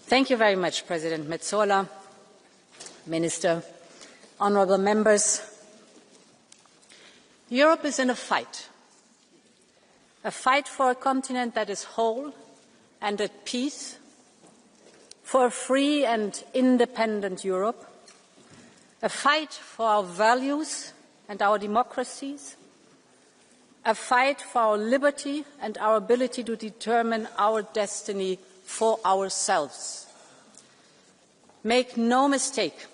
Thank you very much, President Metsola, Minister, honourable members. Europe is in a fight for a continent that is whole and at peace, for a free and independent Europe, a fight for our values and our democracies, a fight for our liberty and our ability to determine our destiny for ourselves. Make no mistake,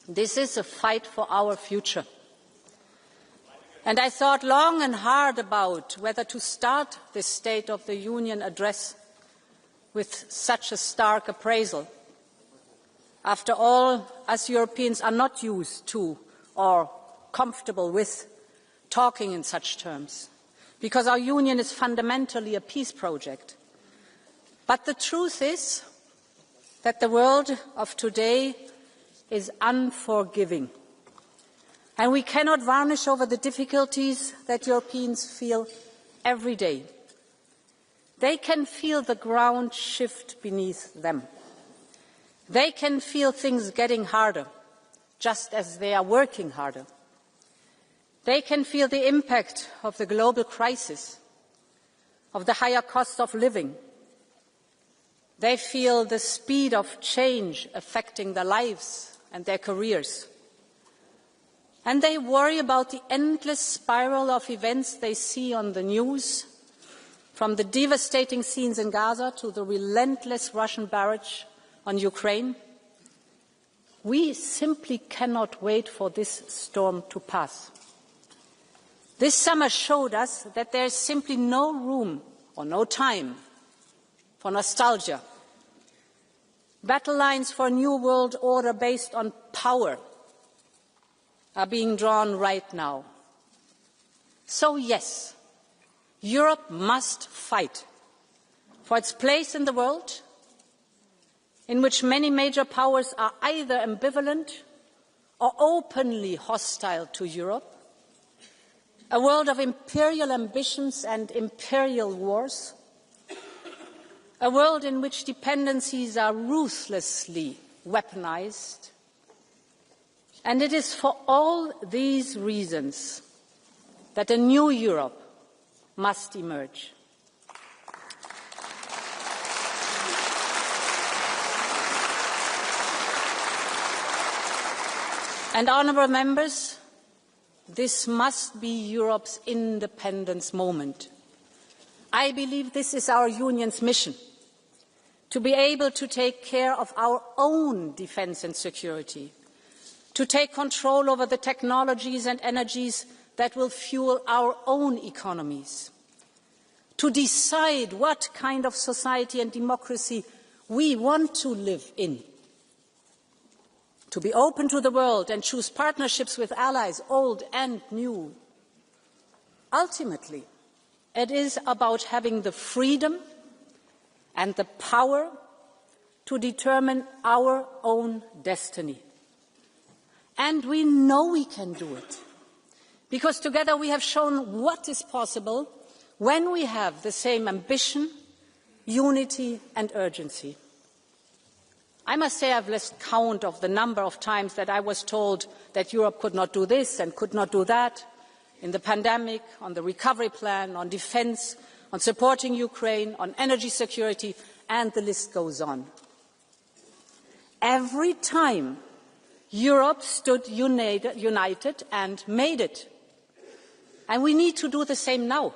this is a fight for our future. And I thought long and hard about whether to start this State of the Union address with such a stark appraisal. After all, us Europeans are not used to or comfortable with talking in such terms, because our union is fundamentally a peace project. But the truth is that the world of today is unforgiving, and we cannot varnish over the difficulties that Europeans feel every day. They can feel the ground shift beneath them. They can feel things getting harder, just as they are working harder. They can feel the impact of the global crisis, of the higher cost of living. They feel the speed of change affecting their lives and their careers. And they worry about the endless spiral of events they see on the news, from the devastating scenes in Gaza to the relentless Russian barrage on Ukraine. We simply cannot wait for this storm to pass. This summer showed us that there is simply no room or no time for nostalgia. Battle lines for a new world order based on power are being drawn right now. So yes, Europe must fight for its place in the world, in which many major powers are either ambivalent or openly hostile to Europe, a world of imperial ambitions and imperial wars, a world in which dependencies are ruthlessly weaponized. And it is for all these reasons that a new Europe must emerge. And honourable members, this must be Europe's independence moment. I believe this is our Union's mission, to be able to take care of our own defence and security, to take control over the technologies and energies that will fuel our own economies, to decide what kind of society and democracy we want to live in, to be open to the world and choose partnerships with allies, old and new. Ultimately, it is about having the freedom and the power to determine our own destiny. And we know we can do it, because together we have shown what is possible when we have the same ambition, unity and urgency. I must say I've lost count of the number of times that I was told that Europe could not do this and could not do that, in the pandemic, on the recovery plan, on defence, on supporting Ukraine, on energy security, and the list goes on. Every time, Europe stood united and made it. And we need to do the same now.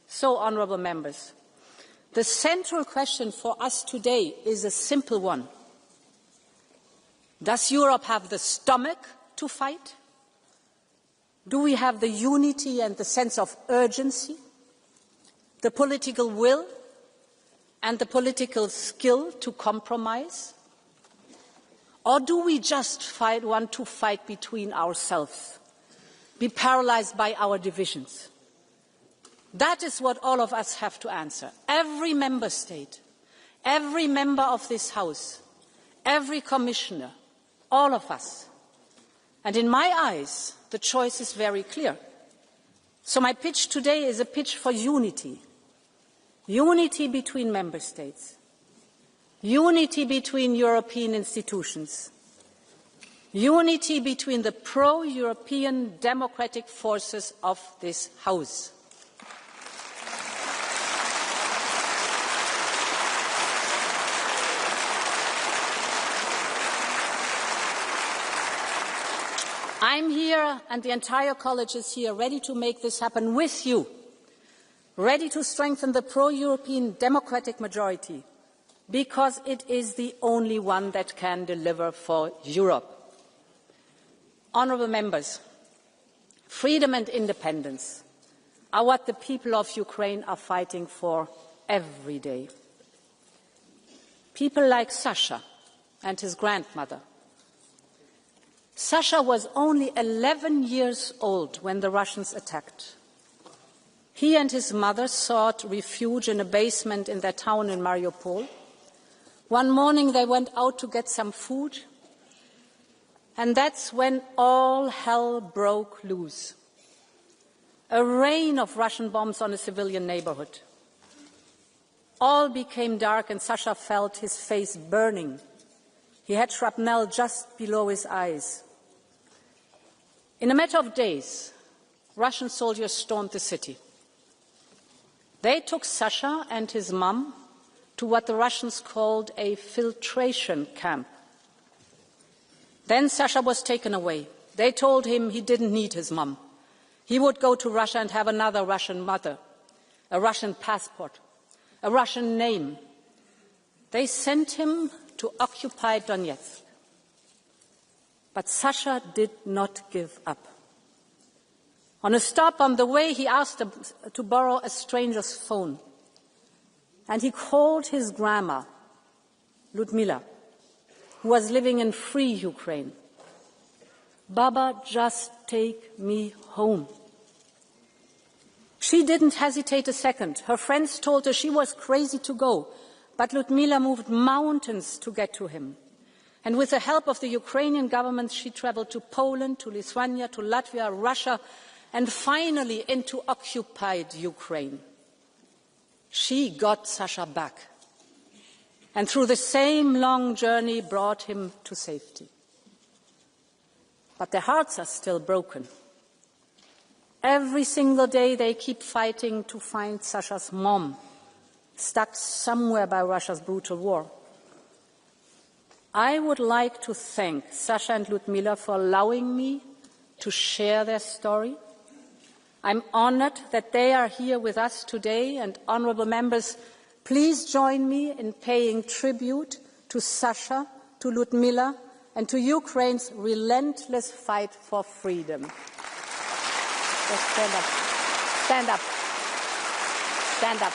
So, honourable members, the central question for us today is a simple one. Does Europe have the stomach to fight? Do we have the unity and the sense of urgency, the political will and the political skill to compromise? Or do we just want to fight between ourselves, be paralysed by our divisions? That is what all of us have to answer. Every member state, every member of this House, every commissioner, all of us. And in my eyes, the choice is very clear. So my pitch today is a pitch for unity. unity between member states, unity between European institutions, unity between the pro-European democratic forces of this House. I'm here, and the entire college is here, ready to make this happen with you, ready to strengthen the pro-European democratic majority, because it is the only one that can deliver for Europe. Honourable members, freedom and independence are what the people of Ukraine are fighting for every day. People like Sasha and his grandmother. Sasha was only 11 years old when the Russians attacked. He and his mother sought refuge in a basement in their town in Mariupol. One morning they went out to get some food, and that's when all hell broke loose. A rain of Russian bombs on a civilian neighborhood. All became dark and Sasha felt his face burning. He had shrapnel just below his eyes. In a matter of days, Russian soldiers stormed the city. They took Sasha and his mum to what the Russians called a filtration camp. Then Sasha was taken away. They told him he didn't need his mum. He would go to Russia and have another Russian mother, a Russian passport, a Russian name. They sent him to occupied Donetsk. But Sasha did not give up. On a stop on the way, he asked to borrow a stranger's phone. And he called his grandma, Ludmila, who was living in free Ukraine. Baba, just take me home. She didn't hesitate a second. Her friends told her she was crazy to go, but Ludmila moved mountains to get to him. And with the help of the Ukrainian government, she traveled to Poland, to Lithuania, to Latvia, Russia, and finally into occupied Ukraine. She got Sasha back, and through the same long journey brought him to safety. But their hearts are still broken. Every single day they keep fighting to find Sasha's mom, stuck somewhere by Russia's brutal war. I would like to thank Sasha and Ludmila for allowing me to share their story. I'm honoured that they are here with us today, and honourable members, please join me in paying tribute to Sasha, to Ludmila, and to Ukraine's relentless fight for freedom. Let's stand up. Stand up. Stand up.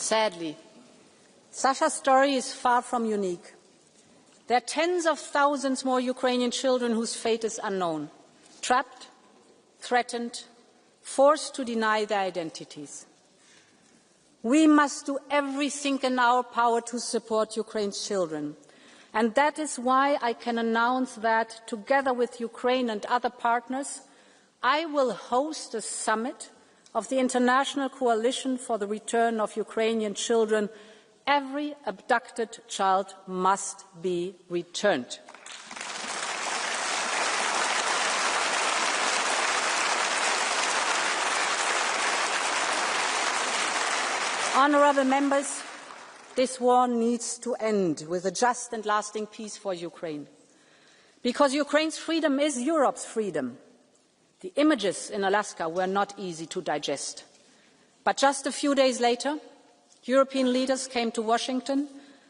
Sadly, Sasha's story is far from unique. There are tens of thousands more Ukrainian children whose fate is unknown, trapped, threatened, forced to deny their identities. We must do everything in our power to support Ukraine's children. And that is why I can announce that, together with Ukraine and other partners, I will host a summit of the International Coalition for the Return of Ukrainian Children. Every abducted child must be returned. Honourable members, this war needs to end with a just and lasting peace for Ukraine. Because Ukraine's freedom is Europe's freedom. The images in Alaska were not easy to digest. But just a few days later, European leaders came to Washington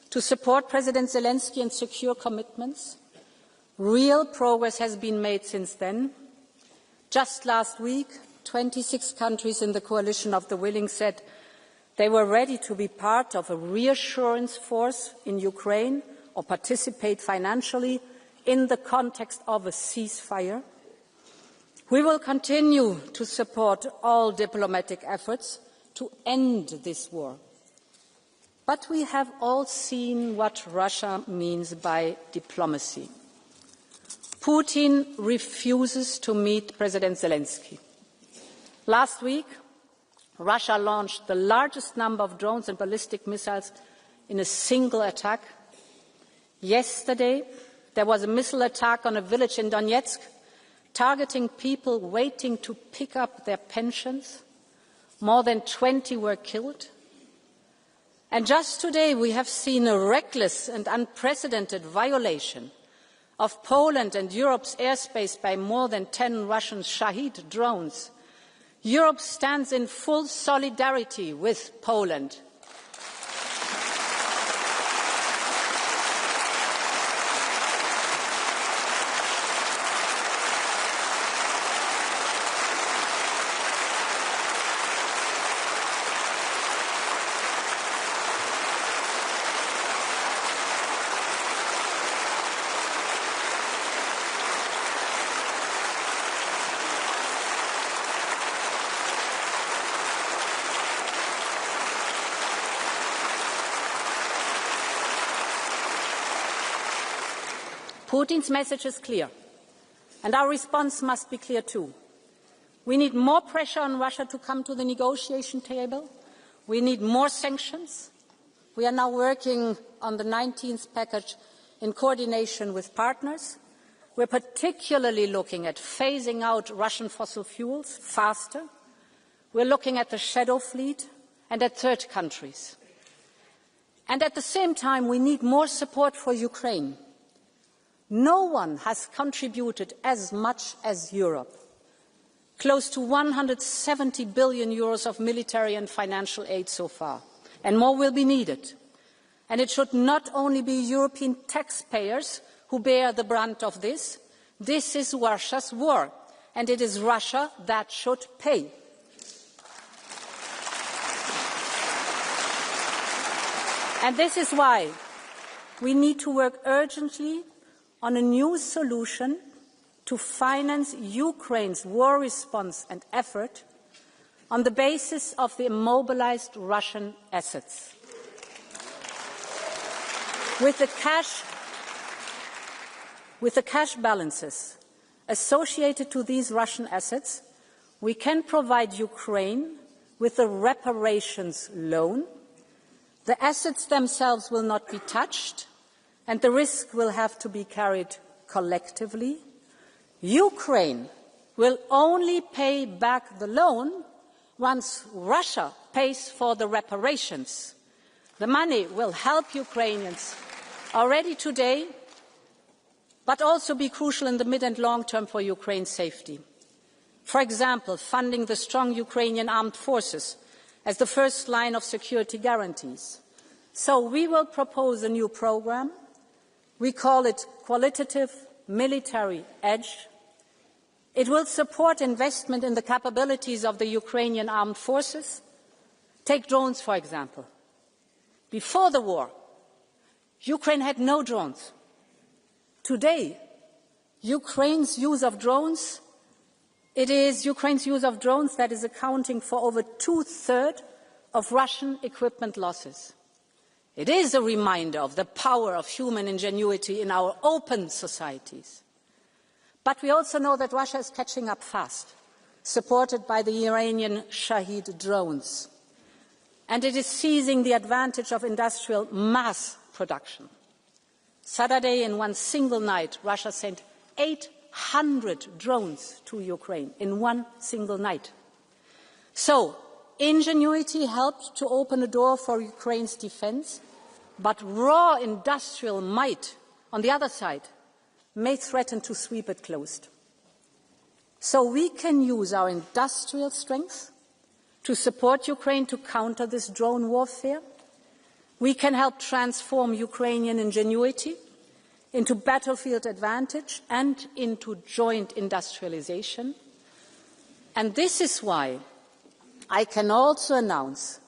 to support President Zelensky and secure commitments. Real progress has been made since then. Just last week, 26 countries in the coalition of the willing said they were ready to be part of a reassurance force in Ukraine or participate financially in the context of a ceasefire. We will continue to support all diplomatic efforts to end this war. But we have all seen what Russia means by diplomacy. Putin refuses to meet President Zelensky. Last week, Russia launched the largest number of drones and ballistic missiles in a single attack. Yesterday, there was a missile attack on a village in Donetsk, targeting people waiting to pick up their pensions. More than 20 were killed. And just today, we have seen a reckless and unprecedented violation of Poland and Europe's airspace by more than 10 Russian Shahid drones. Europe stands in full solidarity with Poland. Putin's message is clear, and our response must be clear too. We need more pressure on Russia to come to the negotiation table. We need more sanctions. We are now working on the 19th package in coordination with partners. We're particularly looking at phasing out Russian fossil fuels faster. We're looking at the shadow fleet and at third countries. And at the same time, we need more support for Ukraine. No one has contributed as much as Europe. Close to 170 billion euros of military and financial aid so far, and more will be needed. And it should not only be European taxpayers who bear the brunt of this. This is Russia's war, and it is Russia that should pay. And this is why we need to work urgently on a new solution to finance Ukraine's war response and effort on the basis of the immobilized Russian assets. With the cash balances associated to these Russian assets, we can provide Ukraine with a reparations loan. The assets themselves will not be touched, and the risk will have to be carried collectively. Ukraine will only pay back the loan once Russia pays for the reparations. The money will help Ukrainians already today, but also be crucial in the mid and long term for Ukraine's safety. For example, funding the strong Ukrainian armed forces as the first line of security guarantees. So we will propose a new programme. We call it Qualitative Military Edge. It will support investment in the capabilities of the Ukrainian armed forces. Take drones, for example. Before the war, Ukraine had no drones. Today, Ukraine's use of drones, it is Ukraine's use of drones that is accounting for over 2/3 of Russian equipment losses. It is a reminder of the power of human ingenuity in our open societies. But we also know that Russia is catching up fast, supported by the Iranian Shahid drones. And it is seizing the advantage of industrial mass production. Saturday, in one single night, Russia sent 800 drones to Ukraine in one single night. So, ingenuity helped to open a door for Ukraine's defense, but raw industrial might, on the other side, may threaten to sweep it closed. So we can use our industrial strength to support Ukraine to counter this drone warfare. We can help transform Ukrainian ingenuity into battlefield advantage and into joint industrialization. And this is why I can also announce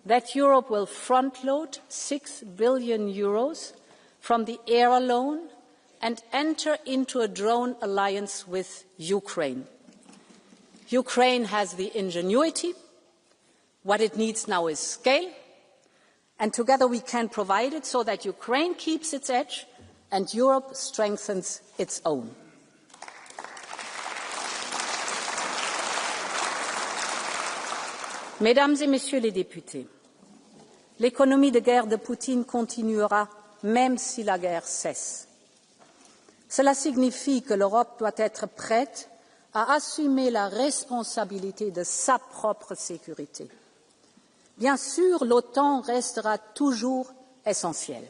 that Europe will front-load 6 billion euros from the ERA loan and enter into a drone alliance with Ukraine. Ukraine has the ingenuity. What it needs now is scale. And together we can provide it so that Ukraine keeps its edge and Europe strengthens its own. Mesdames et Messieurs les députés, l'économie de guerre de Poutine continuera même si la guerre cesse. Cela signifie que l'Europe doit être prête à assumer la responsabilité de sa propre sécurité. Bien sûr, l'OTAN restera toujours essentielle,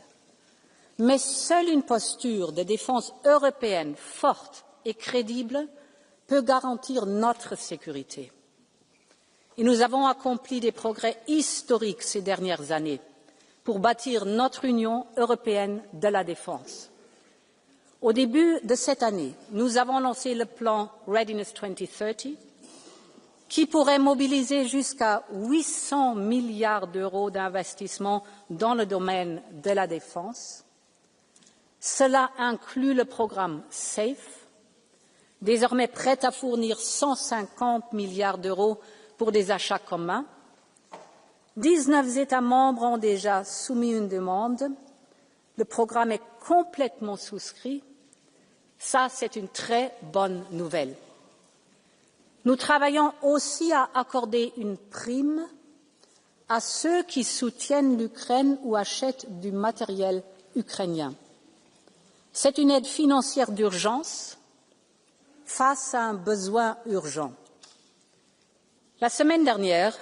mais seule une posture de défense européenne forte et crédible peut garantir notre sécurité. Et nous avons accompli des progrès historiques ces dernières années pour bâtir notre Union européenne de la défense. Au début de cette année, nous avons lancé le plan Readiness 2030, qui pourrait mobiliser jusqu'à 800 milliards d'euros d'investissement dans le domaine de la défense. Cela inclut le programme SAFE, désormais prêt à fournir 150 milliards d'euros pour des achats communs. 19 États membres ont déjà soumis une demande. Le programme est complètement souscrit. Ça, c'est une très bonne nouvelle. Nous travaillons aussi à accorder une prime à ceux qui soutiennent l'Ukraine ou achètent du matériel ukrainien. C'est une aide financière d'urgence face à un besoin urgent. La semaine dernière,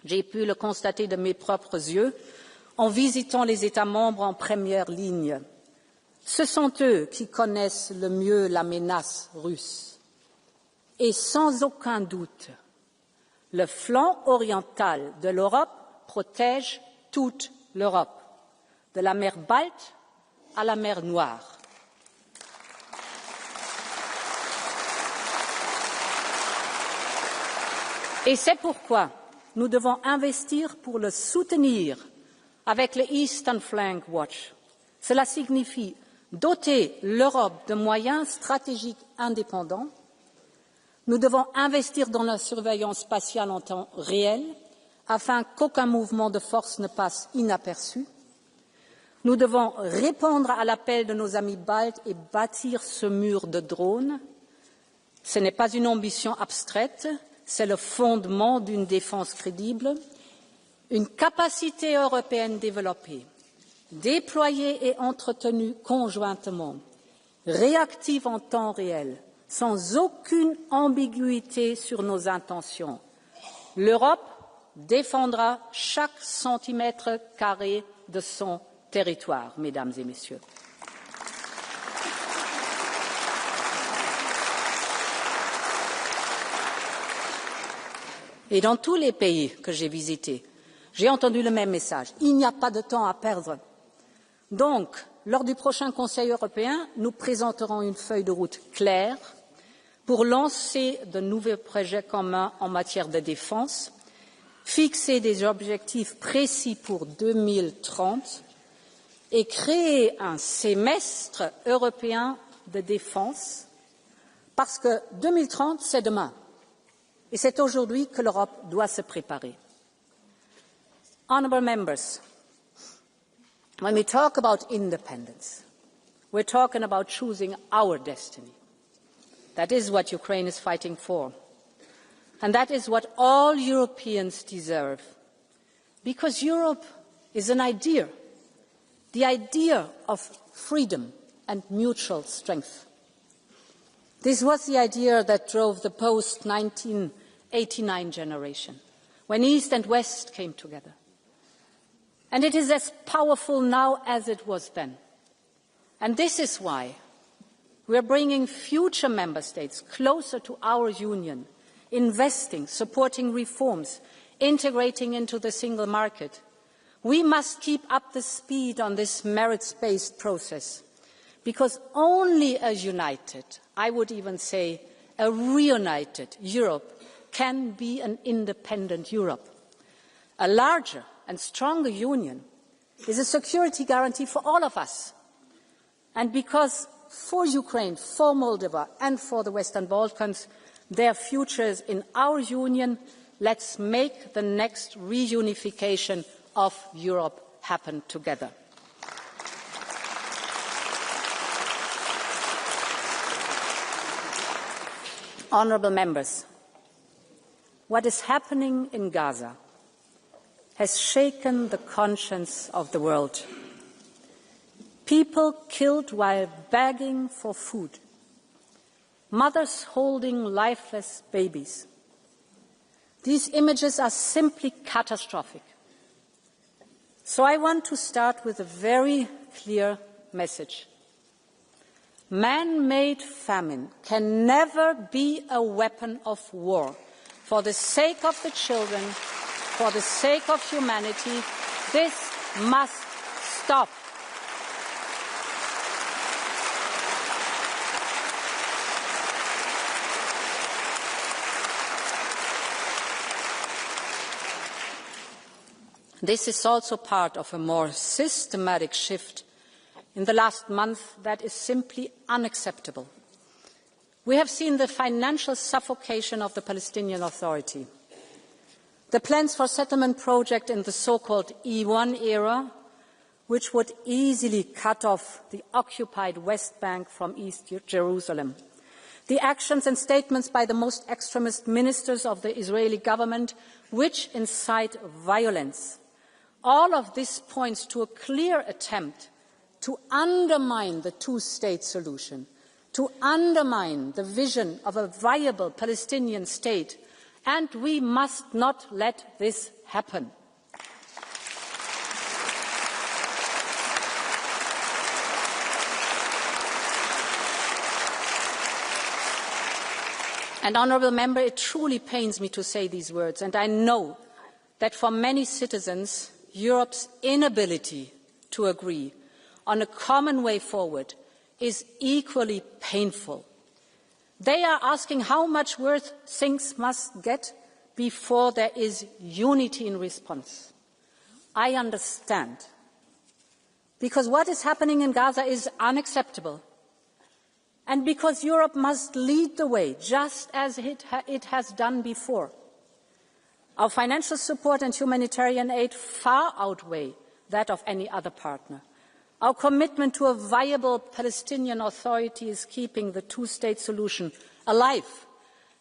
j'ai pu le constater de mes propres yeux en visitant les États membres en première ligne. Ce sont eux qui connaissent le mieux la menace russe. Et sans aucun doute, le flanc oriental de l'Europe protège toute l'Europe, de la mer Balte à la mer Noire. Et c'est pourquoi nous devons investir pour le soutenir avec le Eastern Flank Watch. Cela signifie doter l'Europe de moyens stratégiques indépendants. Nous devons investir dans la surveillance spatiale en temps réel afin qu'aucun mouvement de force ne passe inaperçu. Nous devons répondre à l'appel de nos amis baltes et bâtir ce mur de drones. Ce n'est pas une ambition abstraite, c'est le fondement d'une défense crédible. Une capacité européenne développée, déployée et entretenue conjointement, réactive en temps réel, sans aucune ambiguïté sur nos intentions. L'Europe défendra chaque centimètre carré de son territoire, mesdames et messieurs. Et dans tous les pays que j'ai visités, j'ai entendu le même message. Il n'y a pas de temps à perdre. Donc, lors du prochain Conseil européen, nous présenterons une feuille de route claire pour lancer de nouveaux projets communs en matière de défense, fixer des objectifs précis pour 2030 et créer un semestre européen de défense, parce que 2030, c'est demain. Et c'est aujourd'hui que l'Europe doit se préparer. Honourable members, when we talk about independence, we're talking about choosing our destiny. That is what Ukraine is fighting for. And that is what all Europeans deserve. Because Europe is an idea, the idea of freedom and mutual strength. This was the idea that drove the post-1989 generation, when East and West came together. And it is as powerful now as it was then. And this is why we are bringing future member states closer to our union investing, supporting reforms, integrating into the single market. We must keep up the speed on this merits-based process, because only a united, I would even say a reunited Europe can be an independent Europe. A larger and stronger union is a security guarantee for all of us. And because for Ukraine, for Moldova and for the Western Balkans, their futures in our union, let's make the next reunification of Europe happen together. Honourable members, what is happening in Gaza has shaken the conscience of the world. People killed while begging for food, mothers holding lifeless babies. These images are simply catastrophic. So I want to start with a very clear message. Man-made famine can never be a weapon of war. For the sake of the children, for the sake of humanity, this must stop. This is also part of a more systematic shift in the last month that is simply unacceptable. We have seen the financial suffocation of the Palestinian Authority. The plans for settlement project in the so-called E1 era, which would easily cut off the occupied West Bank from East Jerusalem. The actions and statements by the most extremist ministers of the Israeli government, which incite violence. All of this points to a clear attempt to undermine the two-state solution, to undermine the vision of a viable Palestinian state, and we must not let this happen. And, honourable member, it truly pains me to say these words, and I know that for many citizens, Europe's inability to agree on a common way forward is equally painful. They are asking how much worse things must get before there is unity in response. I understand, because what is happening in Gaza is unacceptable, and because Europe must lead the way, just as it has done before. Our financial support and humanitarian aid far outweigh that of any other partner. Our commitment to a viable Palestinian Authority is keeping the two-state solution alive,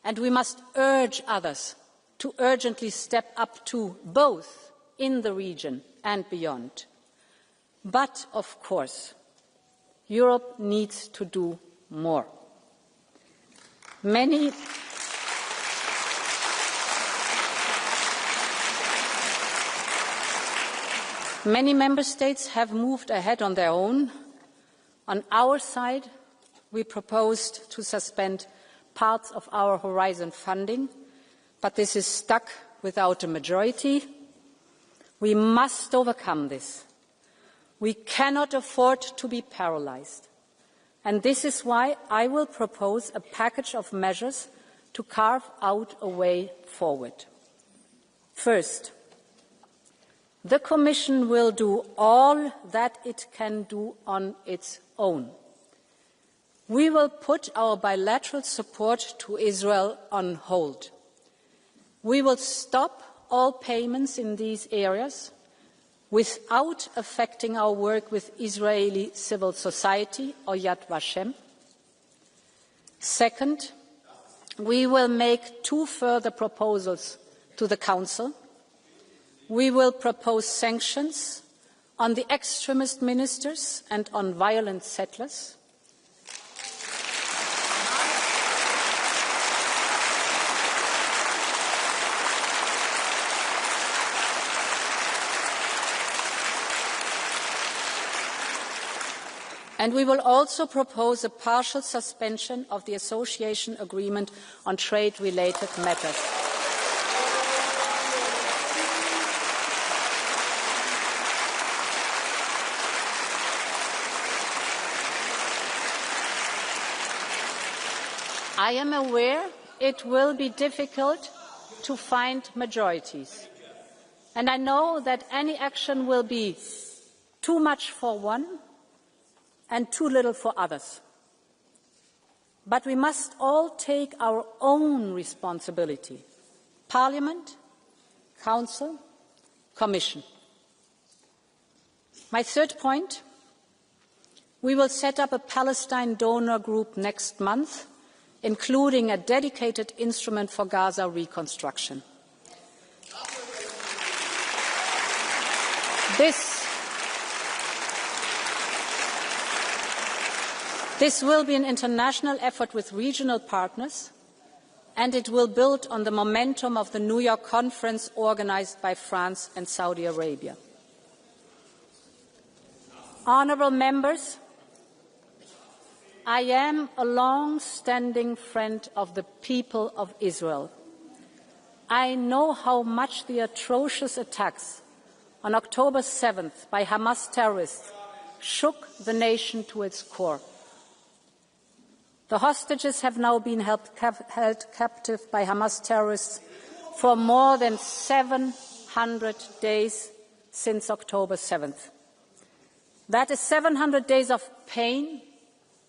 and we must urge others to urgently step up too, both in the region and beyond. But, of course, Europe needs to do more. Many member states have moved ahead on their own. On our side, we proposed to suspend parts of our Horizon funding, but this is stuck without a majority. We must overcome this. We cannot afford to be paralysed. And this is why I will propose a package of measures to carve out a way forward. First, the Commission will do all that it can do on its own. We will put our bilateral support to Israel on hold. We will stop all payments in these areas without affecting our work with Israeli civil society or Yad Vashem. Second, we will make 2 further proposals to the Council. We will propose sanctions on the extremist ministers and on violent settlers. And we will also propose a partial suspension of the association agreement on trade-related matters. I am aware it will be difficult to find majorities, and I know that any action will be too much for one and too little for others. But we must all take our own responsibility: Parliament, Council, Commission. My third point: we will set up a Palestine donor group next month, including a dedicated instrument for Gaza reconstruction. This will be an international effort with regional partners, and it will build on the momentum of the New York conference organised by France and Saudi Arabia. Honourable members, I am a long-standing friend of the people of Israel. I know how much the atrocious attacks on October 7th by Hamas terrorists shook the nation to its core. The hostages have now been held captive by Hamas terrorists for more than 700 days since October 7th. That is 700 days of pain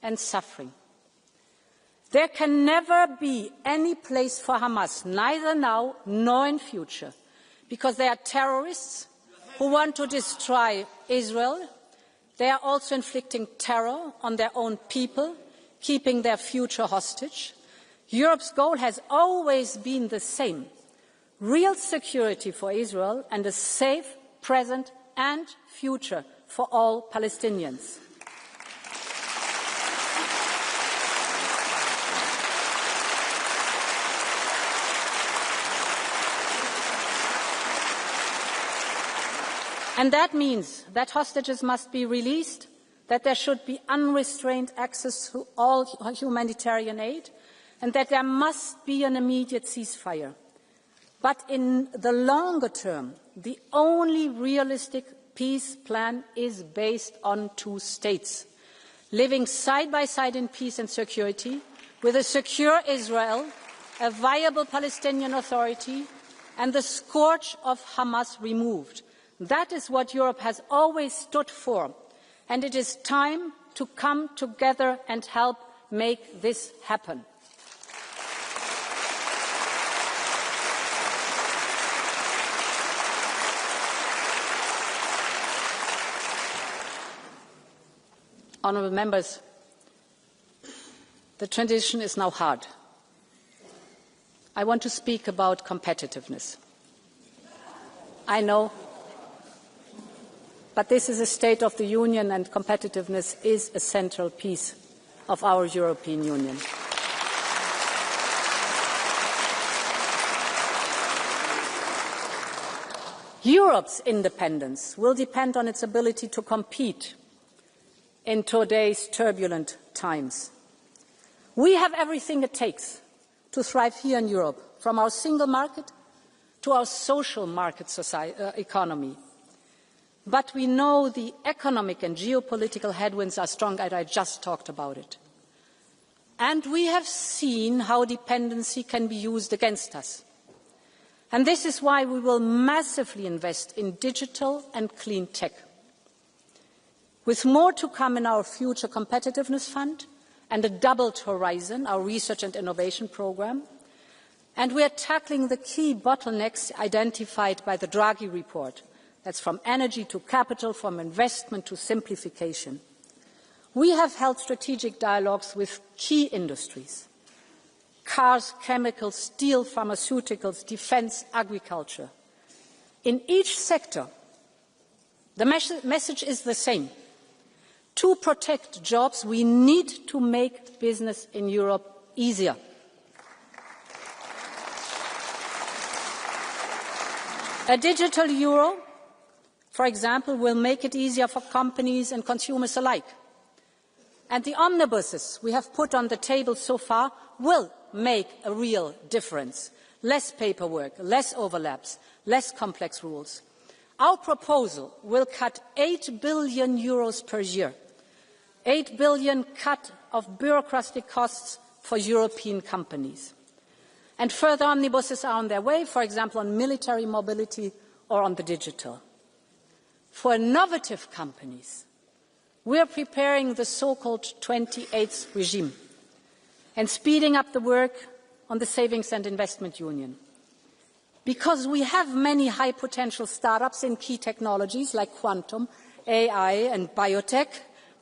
and suffering. There can never be any place for Hamas, neither now nor in future, because they are terrorists who want to destroy Israel. They are also inflicting terror on their own people, keeping their future hostage. Europe's goal has always been the same: real security for Israel and a safe present and future for all Palestinians. And that means that hostages must be released, that there should be unrestrained access to all humanitarian aid, and that there must be an immediate ceasefire. But in the longer term, the only realistic peace plan is based on two states, living side by side in peace and security, with a secure Israel, a viable Palestinian Authority, and the scourge of Hamas removed. That is what Europe has always stood for, and it is time to come together and help make this happen. Honourable members, the transition is now hard. I want to speak about competitiveness. I know, but this is a State of the Union, and competitiveness is a central piece of our European Union. Europe's independence will depend on its ability to compete in today's turbulent times. We have everything it takes to thrive here in Europe, from our single market to our social market economy. But we know the economic and geopolitical headwinds are strong, and I just talked about it. And we have seen how dependency can be used against us. And this is why we will massively invest in digital and clean tech, with more to come in our future competitiveness fund and a doubled horizon, our research and innovation programme. And we are tackling the key bottlenecks identified by the Draghi report. That's from energy to capital, from investment to simplification. We have held strategic dialogues with key industries: cars, chemicals, steel, pharmaceuticals, defence, agriculture. In each sector, the message is the same. To protect jobs, we need to make business in Europe easier. A digital euro, for example, will make it easier for companies and consumers alike. And the omnibuses we have put on the table so far will make a real difference. Less paperwork, less overlaps, less complex rules. Our proposal will cut €8 billion per year, 8 billion cut of bureaucratic costs for European companies. And further omnibuses are on their way, for example, on military mobility or on the digital. For innovative companies, we are preparing the so-called 28th regime and speeding up the work on the Savings and Investment Union. Because we have many high-potential startups in key technologies like quantum, AI and biotech,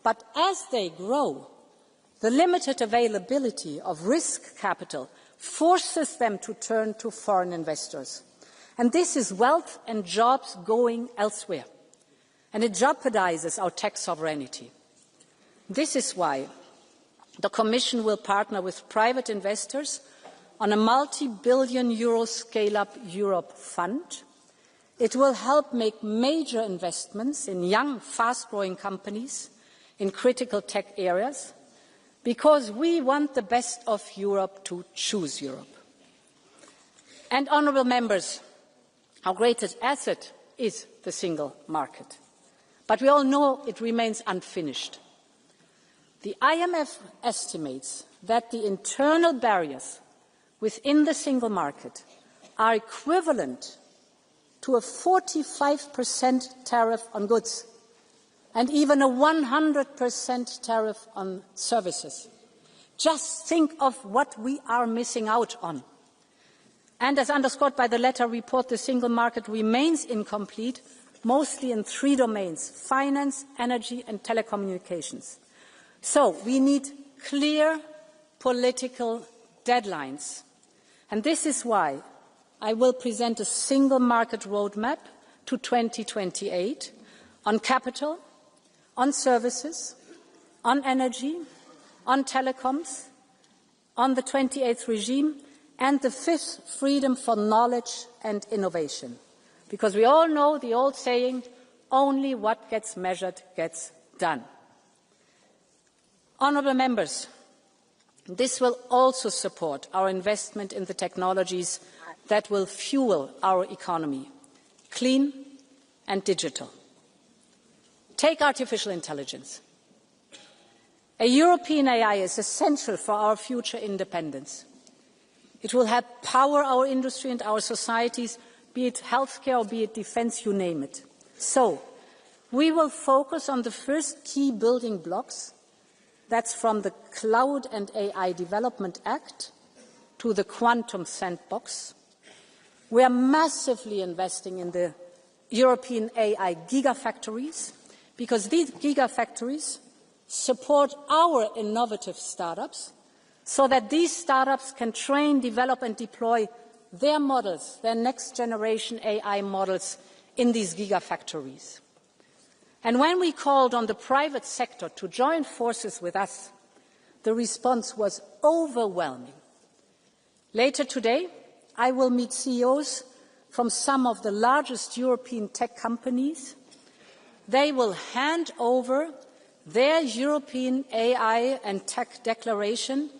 but as they grow, the limited availability of risk capital forces them to turn to foreign investors. And this is wealth and jobs going elsewhere. And it jeopardizes our tech sovereignty. This is why the Commission will partner with private investors on a multi-billion euro Scale-up Europe fund. It will help make major investments in young, fast-growing companies in critical tech areas, because we want the best of Europe to choose Europe. And, honourable members, our greatest asset is the single market. But we all know it remains unfinished. The IMF estimates that the internal barriers within the single market are equivalent to a 45% tariff on goods and even a 100% tariff on services. Just think of what we are missing out on. And as underscored by the latter report, the single market remains incomplete, mostly in 3 domains: finance, energy and telecommunications. So we need clear political deadlines. And this is why I will present a single market roadmap to 2028 on capital, on services, on energy, on telecoms, on the 28th regime, and the 5th, freedom for knowledge and innovation. Because we all know the old saying, only what gets measured gets done. Honourable members, this will also support our investment in the technologies that will fuel our economy, clean and digital. Take artificial intelligence. A European AI is essential for our future independence. It will help power our industry and our societies, be it healthcare or be it defence, you name it. So, we will focus on the first key building blocks. That's from the Cloud and AI Development Act to the Quantum Sandbox. We are massively investing in the European AI gigafactories, because these gigafactories support our innovative startups so that these startups can train, develop and deploy their models, their next-generation AI models, in these gigafactories. And when we called on the private sector to join forces with us, the response was overwhelming. Later today, I will meet CEOs from some of the largest European tech companies. They will hand over their European AI and tech declaration,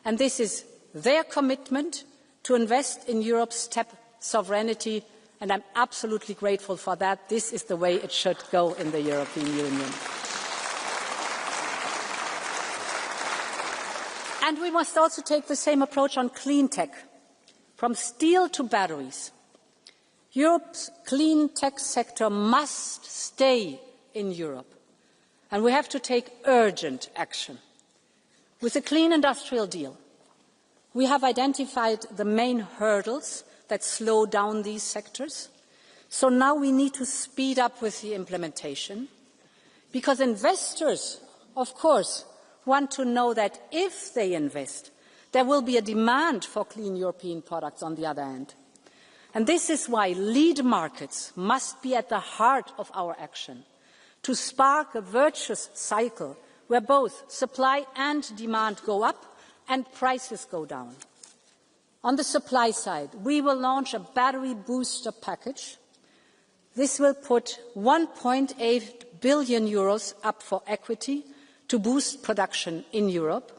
and this is their commitment to invest in Europe's tech sovereignty, and I'm absolutely grateful for that. This is the way it should go in the European Union. And we must also take the same approach on clean tech, from steel to batteries. Europe's clean tech sector must stay in Europe, and we have to take urgent action. With the Clean Industrial Deal, we have identified the main hurdles that slow down these sectors. So now we need to speed up with the implementation, because investors, of course, want to know that if they invest, there will be a demand for clean European products on the other hand. And this is why lead markets must be at the heart of our action, to spark a virtuous cycle where both supply and demand go up and prices go down. On the supply side, we will launch a battery booster package. This will put €1.8 billion up for equity to boost production in Europe.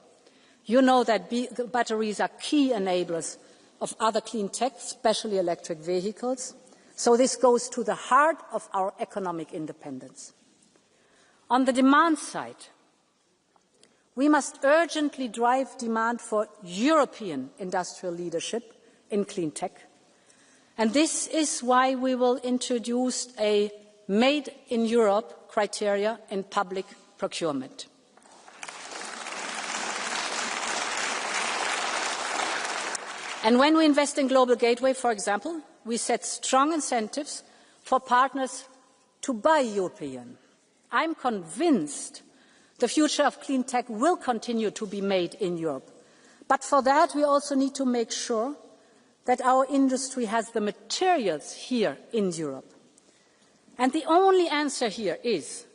You know that batteries are key enablers of other clean tech, especially electric vehicles. So this goes to the heart of our economic independence. On the demand side, we must urgently drive demand for European industrial leadership in clean tech. And this is why we will introduce a Made in Europe criteria in public procurement. And when we invest in Global Gateway, for example, we set strong incentives for partners to buy European. I'm convinced the future of clean tech will continue to be made in Europe. But for that, we also need to make sure that our industry has the materials here in Europe. And the only answer here is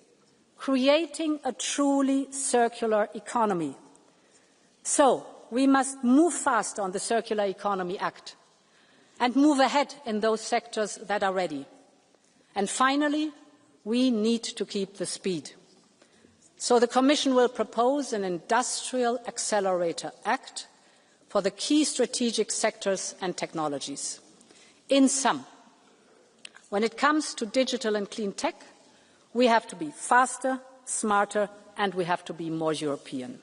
creating a truly circular economy. So, we must move fast on the Circular Economy Act and move ahead in those sectors that are ready. And finally, we need to keep the speed. So the Commission will propose an Industrial Accelerator Act for the key strategic sectors and technologies. In sum, when it comes to digital and clean tech, we have to be faster, smarter, and we have to be more European.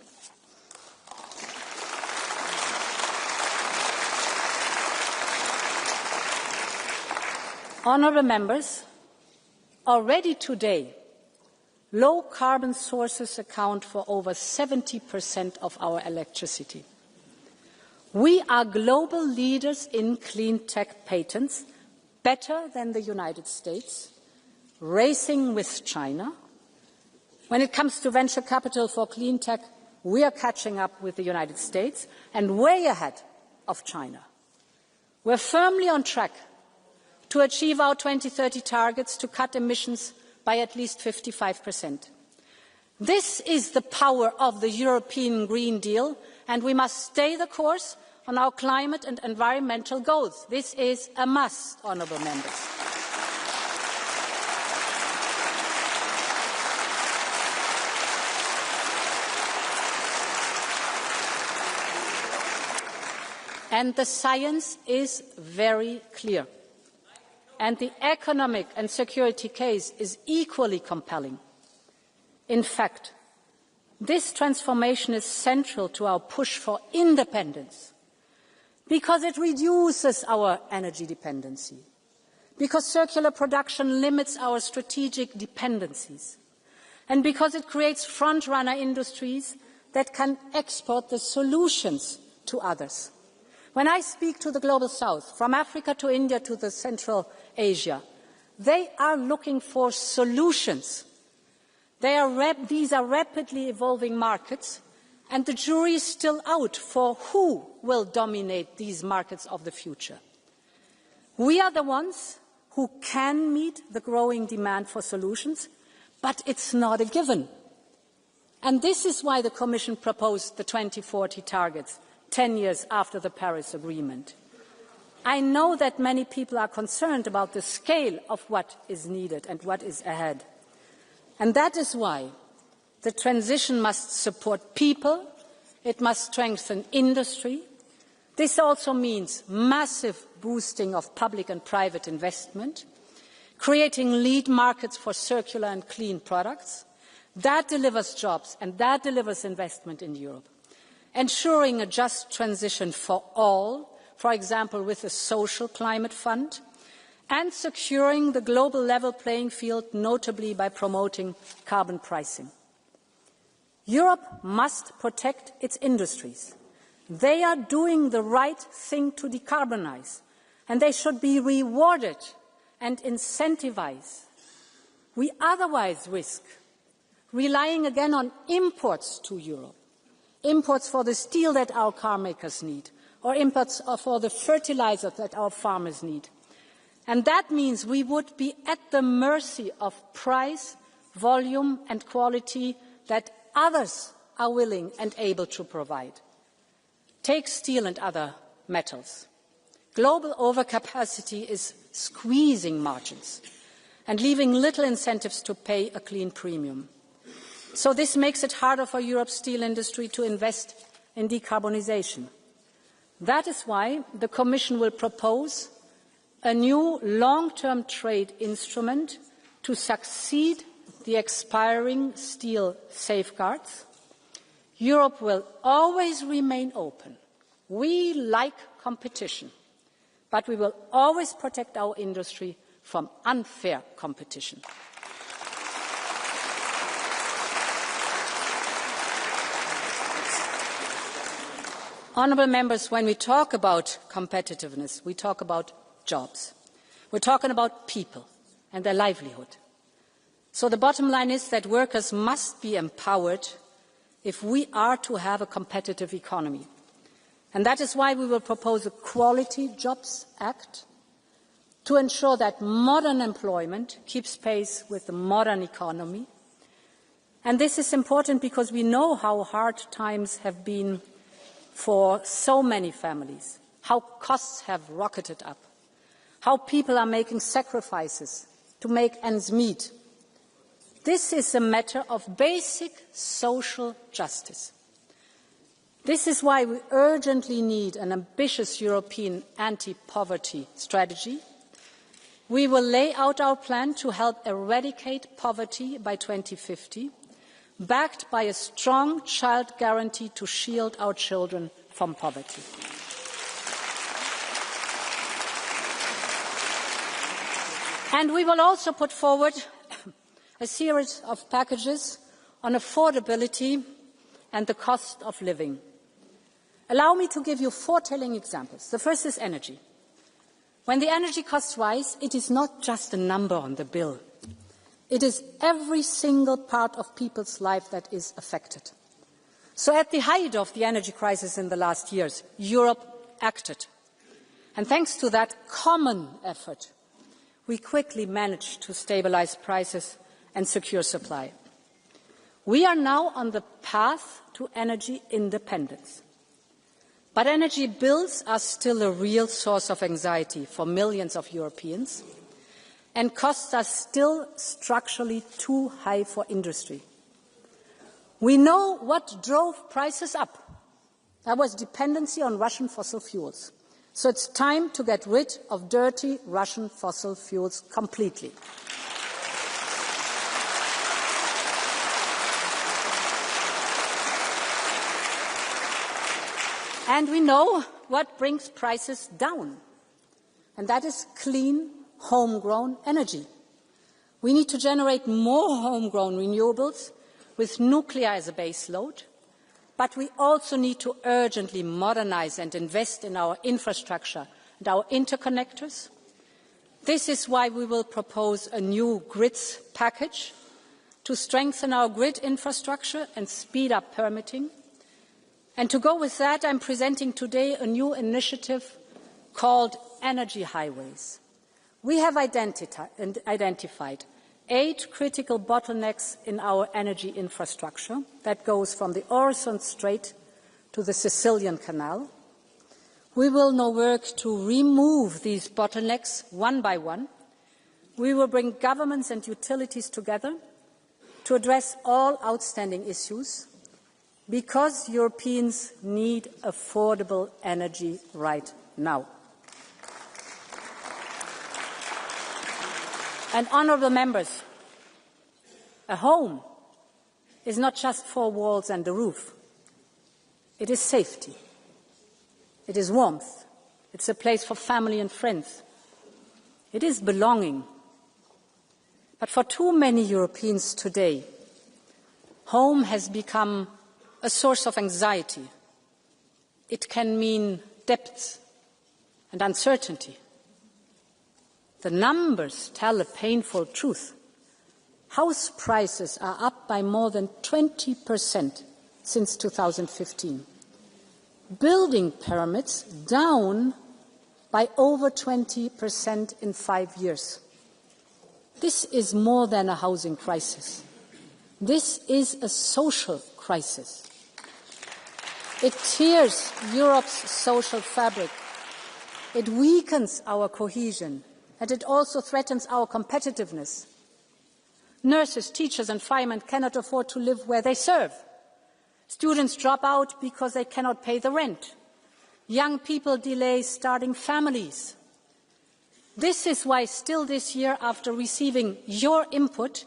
Honourable members, already today, low-carbon sources account for over 70% of our electricity. We are global leaders in clean tech patents, better than the United States, racing with China. When it comes to venture capital for clean tech, we are catching up with the United States and way ahead of China. We're firmly on track to achieve our 2030 targets to cut emissions by at least 55%. This is the power of the European Green Deal, and we must stay the course on our climate and environmental goals. This is a must, honourable members. And the science is very clear. And the economic and security case is equally compelling. In fact, this transformation is central to our push for independence because it reduces our energy dependency, because circular production limits our strategic dependencies, and because it creates front-runner industries that can export the solutions to others. When I speak to the Global South, from Africa to India to the Central Asia, they are looking for solutions. These are rapidly evolving markets, and the jury is still out for who will dominate these markets of the future. We are the ones who can meet the growing demand for solutions, but it's not a given. And this is why the Commission proposed the 2040 targets, 10 years after the Paris Agreement. I know that many people are concerned about the scale of what is needed and what is ahead. And that is why the transition must support people, it must strengthen industry. This also means massive boosting of public and private investment, creating lead markets for circular and clean products. That delivers jobs and that delivers investment in Europe. Ensuring a just transition for all, for example with a social climate fund, and securing the global level playing field, notably by promoting carbon pricing. Europe must protect its industries. They are doing the right thing to decarbonize, and they should be rewarded and incentivized. We otherwise risk relying again on imports to Europe, imports for the steel that our car makers need, or imports for the fertilizer that our farmers need. And that means we would be at the mercy of price, volume and quality that others are willing and able to provide. Take steel and other metals. Global overcapacity is squeezing margins and leaving little incentives to pay a clean premium. So this makes it harder for Europe's steel industry to invest in decarbonization. That is why the Commission will propose a new long-term trade instrument to succeed the expiring steel safeguards. Europe will always remain open. We like competition, but we will always protect our industry from unfair competition. Honourable members, when we talk about competitiveness, we talk about jobs. We're talking about people and their livelihood. So the bottom line is that workers must be empowered if we are to have a competitive economy. And that is why we will propose a Quality Jobs Act to ensure that modern employment keeps pace with the modern economy. And this is important because we know how hard times have been for so many families, how costs have rocketed up, how people are making sacrifices to make ends meet. This is a matter of basic social justice. This is why we urgently need an ambitious European anti-poverty strategy. We will lay out our plan to help eradicate poverty by 2050, backed by a strong child guarantee to shield our children from poverty. And we will also put forward a series of packages on affordability and the cost of living. Allow me to give you 4 telling examples. The first is energy. When the energy costs rise, it is not just a number on the bill. It is every single part of people's life that is affected. So at the height of the energy crisis in the last years, Europe acted. And thanks to that common effort, we quickly managed to stabilise prices and secure supply. We are now on the path to energy independence. But energy bills are still a real source of anxiety for millions of Europeans, and costs are still structurally too high for industry. We know what drove prices up. That was dependency on Russian fossil fuels. So it's time to get rid of dirty Russian fossil fuels completely. And we know what brings prices down, and that is clean, homegrown energy. We need to generate more homegrown renewables with nuclear as a base load, but we also need to urgently modernise and invest in our infrastructure and our interconnectors. This is why we will propose a new grids package to strengthen our grid infrastructure and speed up permitting. And to go with that, I'm presenting today a new initiative called Energy Highways. We have identified 8 critical bottlenecks in our energy infrastructure that goes from the Øresund Strait to the Sicilian Canal. We will now work to remove these bottlenecks one by one. We will bring governments and utilities together to address all outstanding issues, because Europeans need affordable energy right now. And honourable members, a home is not just 4 walls and a roof. It is safety. It is warmth. It's a place for family and friends. It is belonging. But for too many Europeans today, home has become a source of anxiety. It can mean debts and uncertainty. The numbers tell a painful truth. House prices are up by more than 20% since 2015. Building permits down by over 20% in 5 years. This is more than a housing crisis. This is a social crisis. It tears Europe's social fabric. It weakens our cohesion, and it also threatens our competitiveness. Nurses, teachers and firemen cannot afford to live where they serve. Students drop out because they cannot pay the rent. Young people delay starting families. This is why still this year, after receiving your input,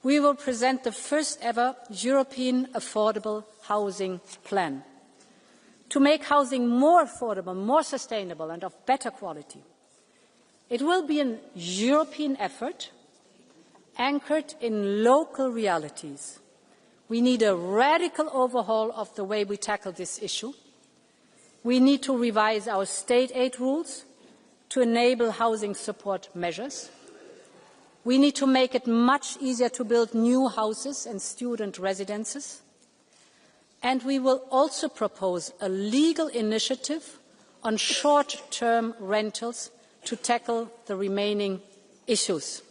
we will present the first ever European affordable housing plan to make housing more affordable, more sustainable and of better quality. It will be a European effort anchored in local realities. We need a radical overhaul of the way we tackle this issue. We need to revise our state aid rules to enable housing support measures. We need to make it much easier to build new houses and student residences. And we will also propose a legal initiative on short-term rentals to tackle the remaining issues.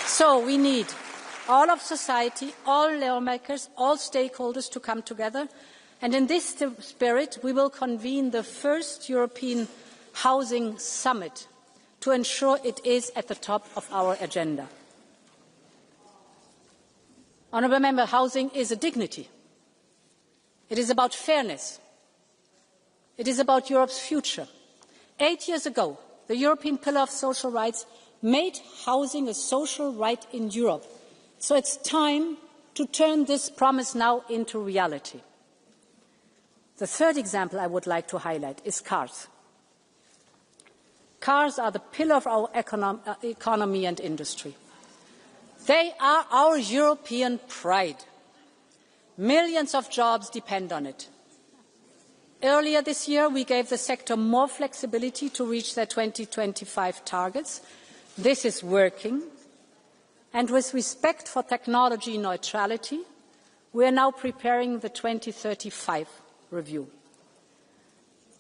So we need all of society, all lawmakers, all stakeholders to come together. And in this spirit, we will convene the first European Housing Summit to ensure it is at the top of our agenda. Honourable Member, housing is a dignity. It is about fairness. It is about Europe's future. 8 years ago, the European Pillar of Social Rights made housing a social right in Europe. So it's time to turn this promise now into reality. The third example I would like to highlight is cars. Cars are the pillar of our economy and industry. They are our European pride. Millions of jobs depend on it. Earlier this year, we gave the sector more flexibility to reach their 2025 targets. This is working. And with respect for technology neutrality, we are now preparing the 2035 review.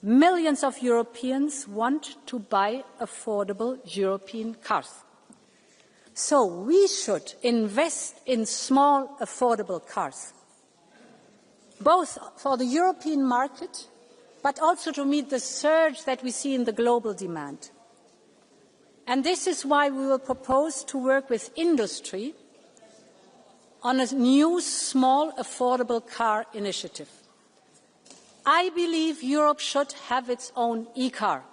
Millions of Europeans want to buy affordable European cars. So we should invest in small, affordable cars, both for the European market, but also to meet the surge that we see in the global demand. And this is why we will propose to work with industry on a new, small, affordable car initiative. I believe Europe should have its own e-car.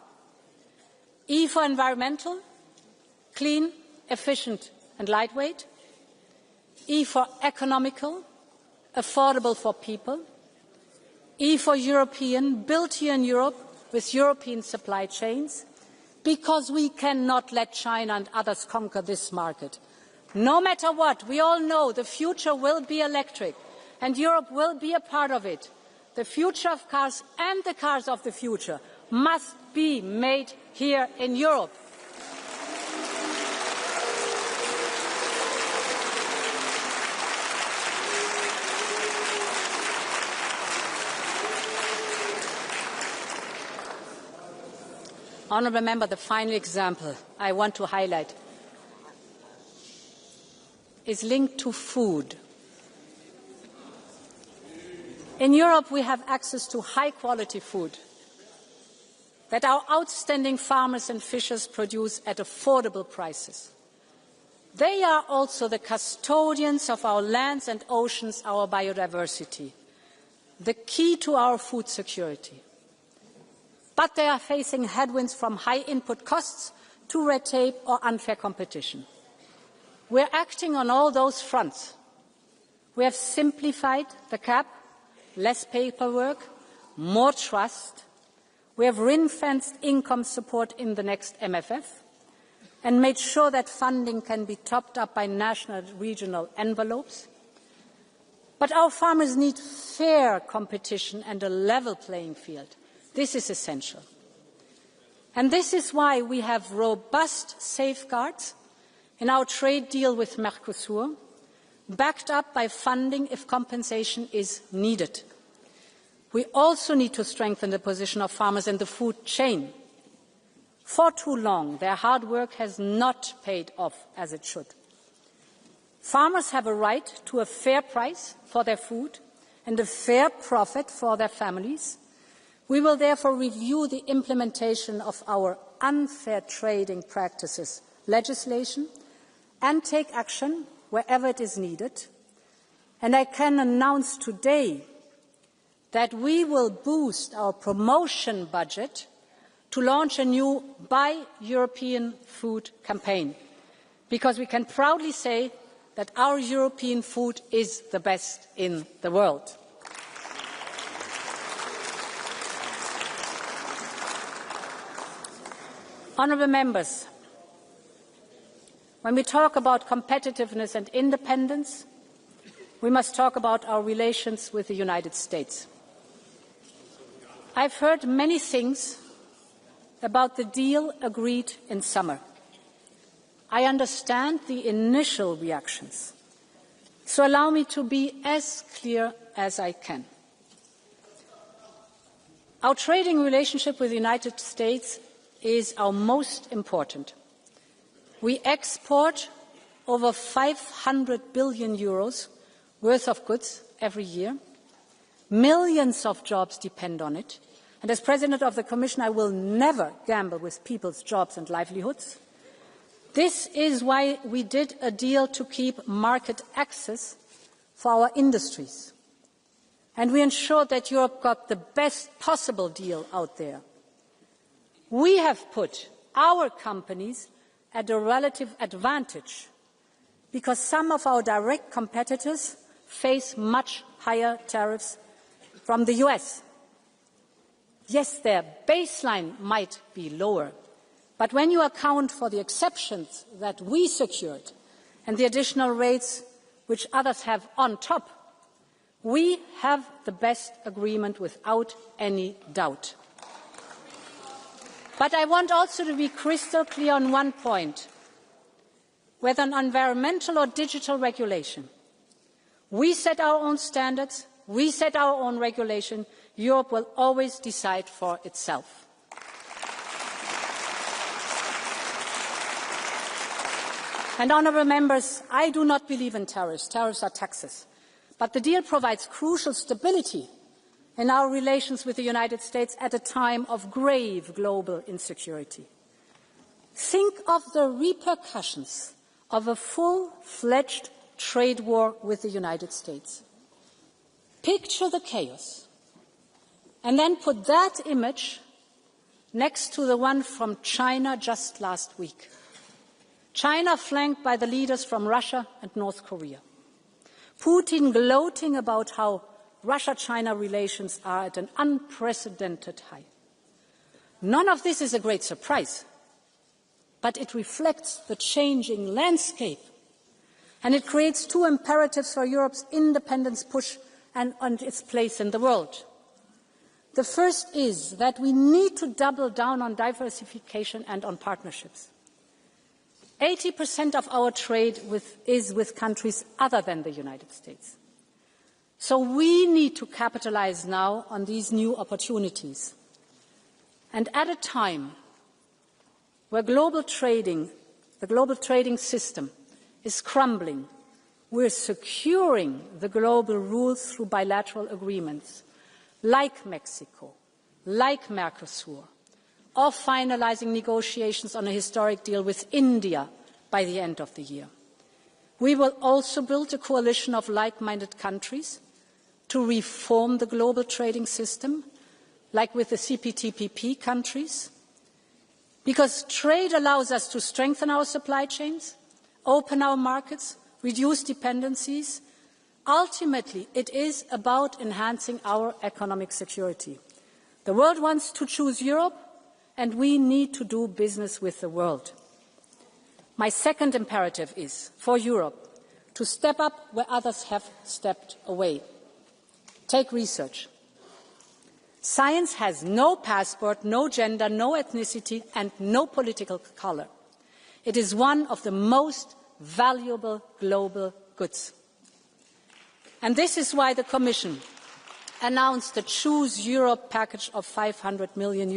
E for environmental, clean, efficient and lightweight. E for economical, affordable for people. E for European, built here in Europe with European supply chains, because we cannot let China and others conquer this market. No matter what, we all know the future will be electric, and Europe will be a part of it. The future of cars and the cars of the future must be made here in Europe. Honourable Member, the final example I want to highlight is linked to food. In Europe, we have access to high-quality food that our outstanding farmers and fishers produce at affordable prices. They are also the custodians of our lands and oceans, our biodiversity, the key to our food security. But they are facing headwinds from high input costs to red tape or unfair competition. We are acting on all those fronts. We have simplified the CAP, less paperwork, more trust. We have ring-fenced income support in the next MFF and made sure that funding can be topped up by national and regional envelopes. But our farmers need fair competition and a level playing field. This is essential. And this is why we have robust safeguards in our trade deal with Mercosur, backed up by funding if compensation is needed. We also need to strengthen the position of farmers in the food chain. For too long, their hard work has not paid off as it should. Farmers have a right to a fair price for their food and a fair profit for their families. We will therefore review the implementation of our unfair trading practices legislation and take action wherever it is needed. And I can announce today that we will boost our promotion budget to launch a new Buy European Food campaign, because we can proudly say that our European food is the best in the world. Honourable members, when we talk about competitiveness and independence, we must talk about our relations with the United States. I've heard many things about the deal agreed in summer. I understand the initial reactions, so allow me to be as clear as I can. Our trading relationship with the United States is our most important. We export over 500 billion euros worth of goods every year. Millions of jobs depend on it. And as President of the Commission, I will never gamble with people's jobs and livelihoods. This is why we did a deal to keep market access for our industries. And we ensured that Europe got the best possible deal out there. We have put our companies at a relative advantage because some of our direct competitors face much higher tariffs from the US. Yes, their baseline might be lower, but when you account for the exceptions that we secured and the additional rates which others have on top, we have the best agreement without any doubt. But I want also to be crystal clear on one point. Whether on environmental or digital regulation, we set our own standards, we set our own regulation. Europe will always decide for itself. And honourable members, I do not believe in tariffs. Tariffs are taxes. But the deal provides crucial stability in our relations with the United States at a time of grave global insecurity. Think of the repercussions of a full-fledged trade war with the United States. Picture the chaos, and then put that image next to the one from China just last week. China flanked by the leaders from Russia and North Korea. Putin gloating about how Russia-China relations are at an unprecedented high. None of this is a great surprise, but it reflects the changing landscape, and it creates two imperatives for Europe's independence push and its place in the world. The first is that we need to double down on diversification and on partnerships. 80% of our trade is with countries other than the United States. So we need to capitalize now on these new opportunities. And at a time where the global trading system is crumbling, we're securing the global rules through bilateral agreements like Mexico, like Mercosur, or finalising negotiations on a historic deal with India by the end of the year. We will also build a coalition of like-minded countries to reform the global trading system, like with the CPTPP countries, because trade allows us to strengthen our supply chains, open our markets, reduce dependencies. Ultimately, it is about enhancing our economic security. The world wants to choose Europe, and we need to do business with the world. My second imperative is for Europe to step up where others have stepped away. Take research. Science has no passport, no gender, no ethnicity, and no political colour. It is one of the most valuable global goods. And this is why the Commission announced the Choose Europe package of €500 million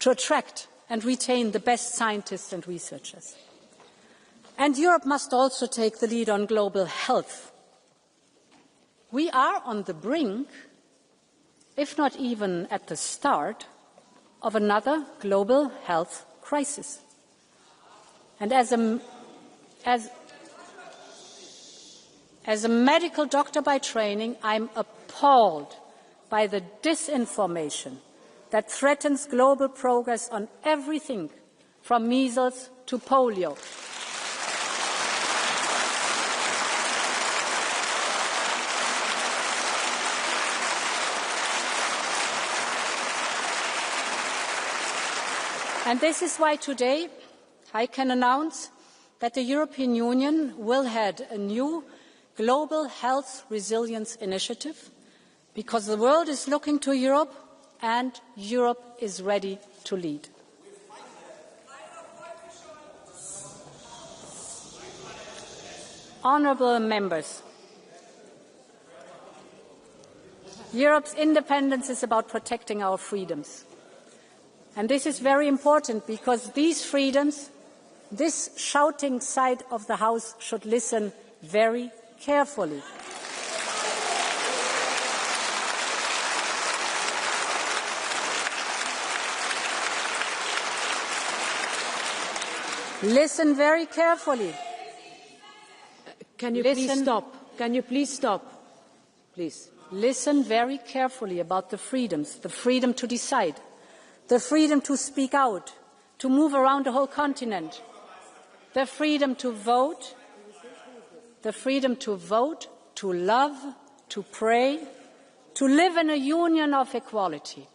to attract and retain the best scientists and researchers. And Europe must also take the lead on global health. We are on the brink, if not even at the start, of another global health crisis. And as a medical doctor by training, I'm appalled by the disinformation that threatens global progress on everything from measles to polio. And this is why today I can announce that the European Union will head a new global health resilience initiative, because the world is looking to Europe and Europe is ready to lead. Honourable members, Europe's independence is about protecting our freedoms. And this is very important, because these freedoms, this shouting side of the House should listen very carefully. Listen very carefully. Can you please stop? Can you please stop? Please. Listen very carefully about the freedoms, the freedom to decide, the freedom to speak out, to move around the whole continent, the freedom to vote, to love, to pray, to live in a union of equality.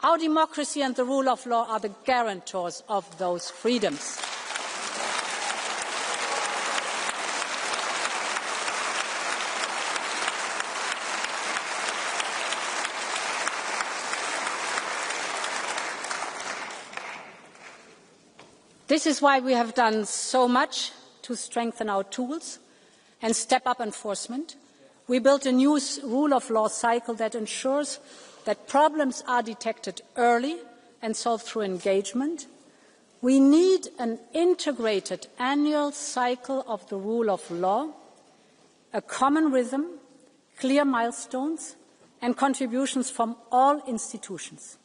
Our democracy and the rule of law are the guarantors of those freedoms. This is why we have done so much to strengthen our tools and step up enforcement. We built a new rule of law cycle that ensures that problems are detected early and solved through engagement. We need an integrated annual cycle of the rule of law, a common rhythm, clear milestones, and contributions from all institutions.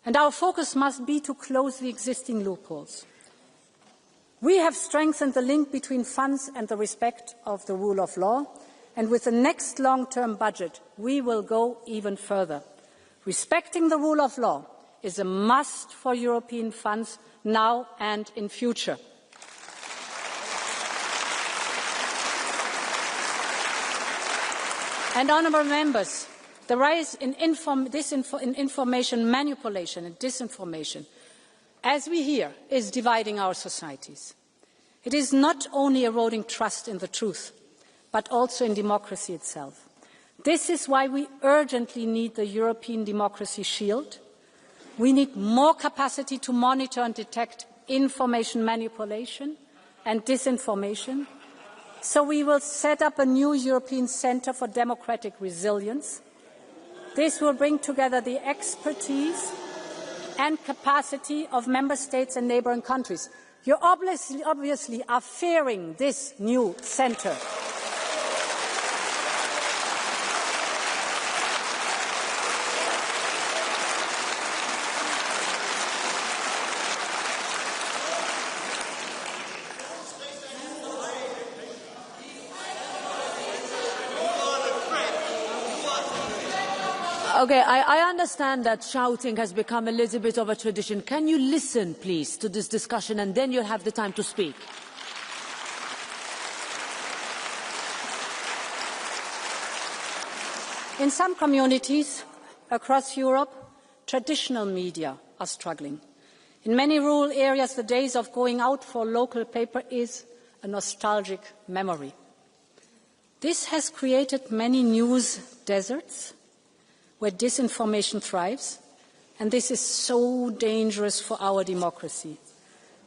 And our focus must be to close the existing loopholes. We have strengthened the link between funds and the respect of the rule of law, and with the next long-term budget, we will go even further. Respecting the rule of law is a must for European funds now and in future. And honourable members, the rise in information manipulation and disinformation, as we hear, is dividing our societies. It is not only eroding trust in the truth, but also in democracy itself. This is why we urgently need the European Democracy Shield. We need more capacity to monitor and detect information manipulation and disinformation. So we will set up a new European Centre for Democratic Resilience. This will bring together the expertise and capacity of member states and neighbouring countries. You obviously are fearing this new centre. Okay, I understand that shouting has become a little bit of a tradition. Can you listen, please, to this discussion, and then you'll have the time to speak? In some communities across Europe, traditional media are struggling. In many rural areas, the days of going out for local paper is a nostalgic memory. This has created many news deserts where disinformation thrives, and this is so dangerous for our democracy,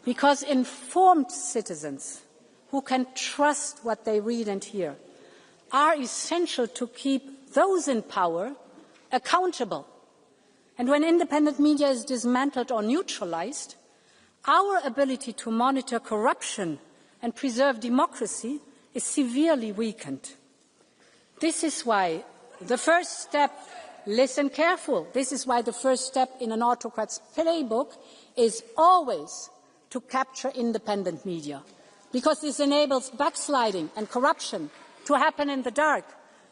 because informed citizens who can trust what they read and hear are essential to keep those in power accountable. And when independent media is dismantled or neutralised, our ability to monitor corruption and preserve democracy is severely weakened. This is why the first step Listen careful. This is why the first step in an autocrat's playbook is always to capture independent media, because this enables backsliding and corruption to happen in the dark.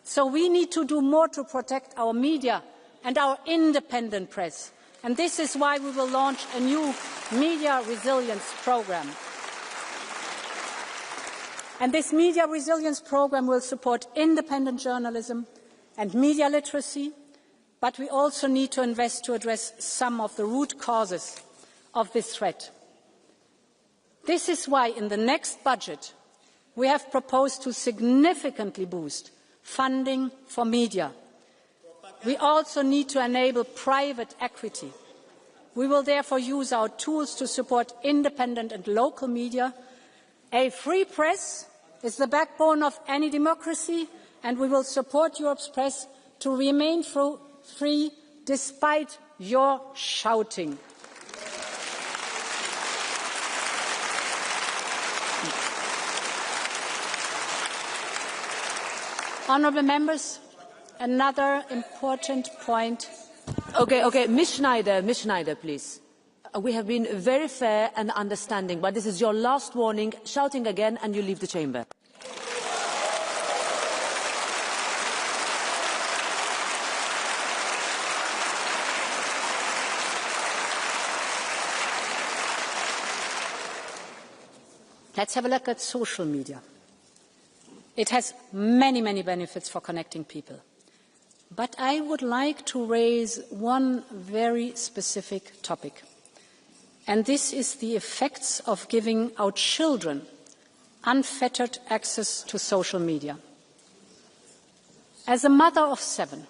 So we need to do more to protect our media and our independent press. And this is why we will launch a new media resilience programme. And this media resilience programme will support independent journalism and media literacy, but we also need to invest to address some of the root causes of this threat. This is why in the next budget we have proposed to significantly boost funding for media. We also need to enable private equity. We will therefore use our tools to support independent and local media. A free press is the backbone of any democracy, and we will support Europe's press to remain free despite your shouting. Honourable members, another important point. Okay, Ms. Schneider, please. We have been very fair and understanding, but this is your last warning. Shouting again and you leave the chamber. Let's have a look at social media. It has many, many benefits for connecting people. But I would like to raise one very specific topic. And this is the effects of giving our children unfettered access to social media. As a mother of 7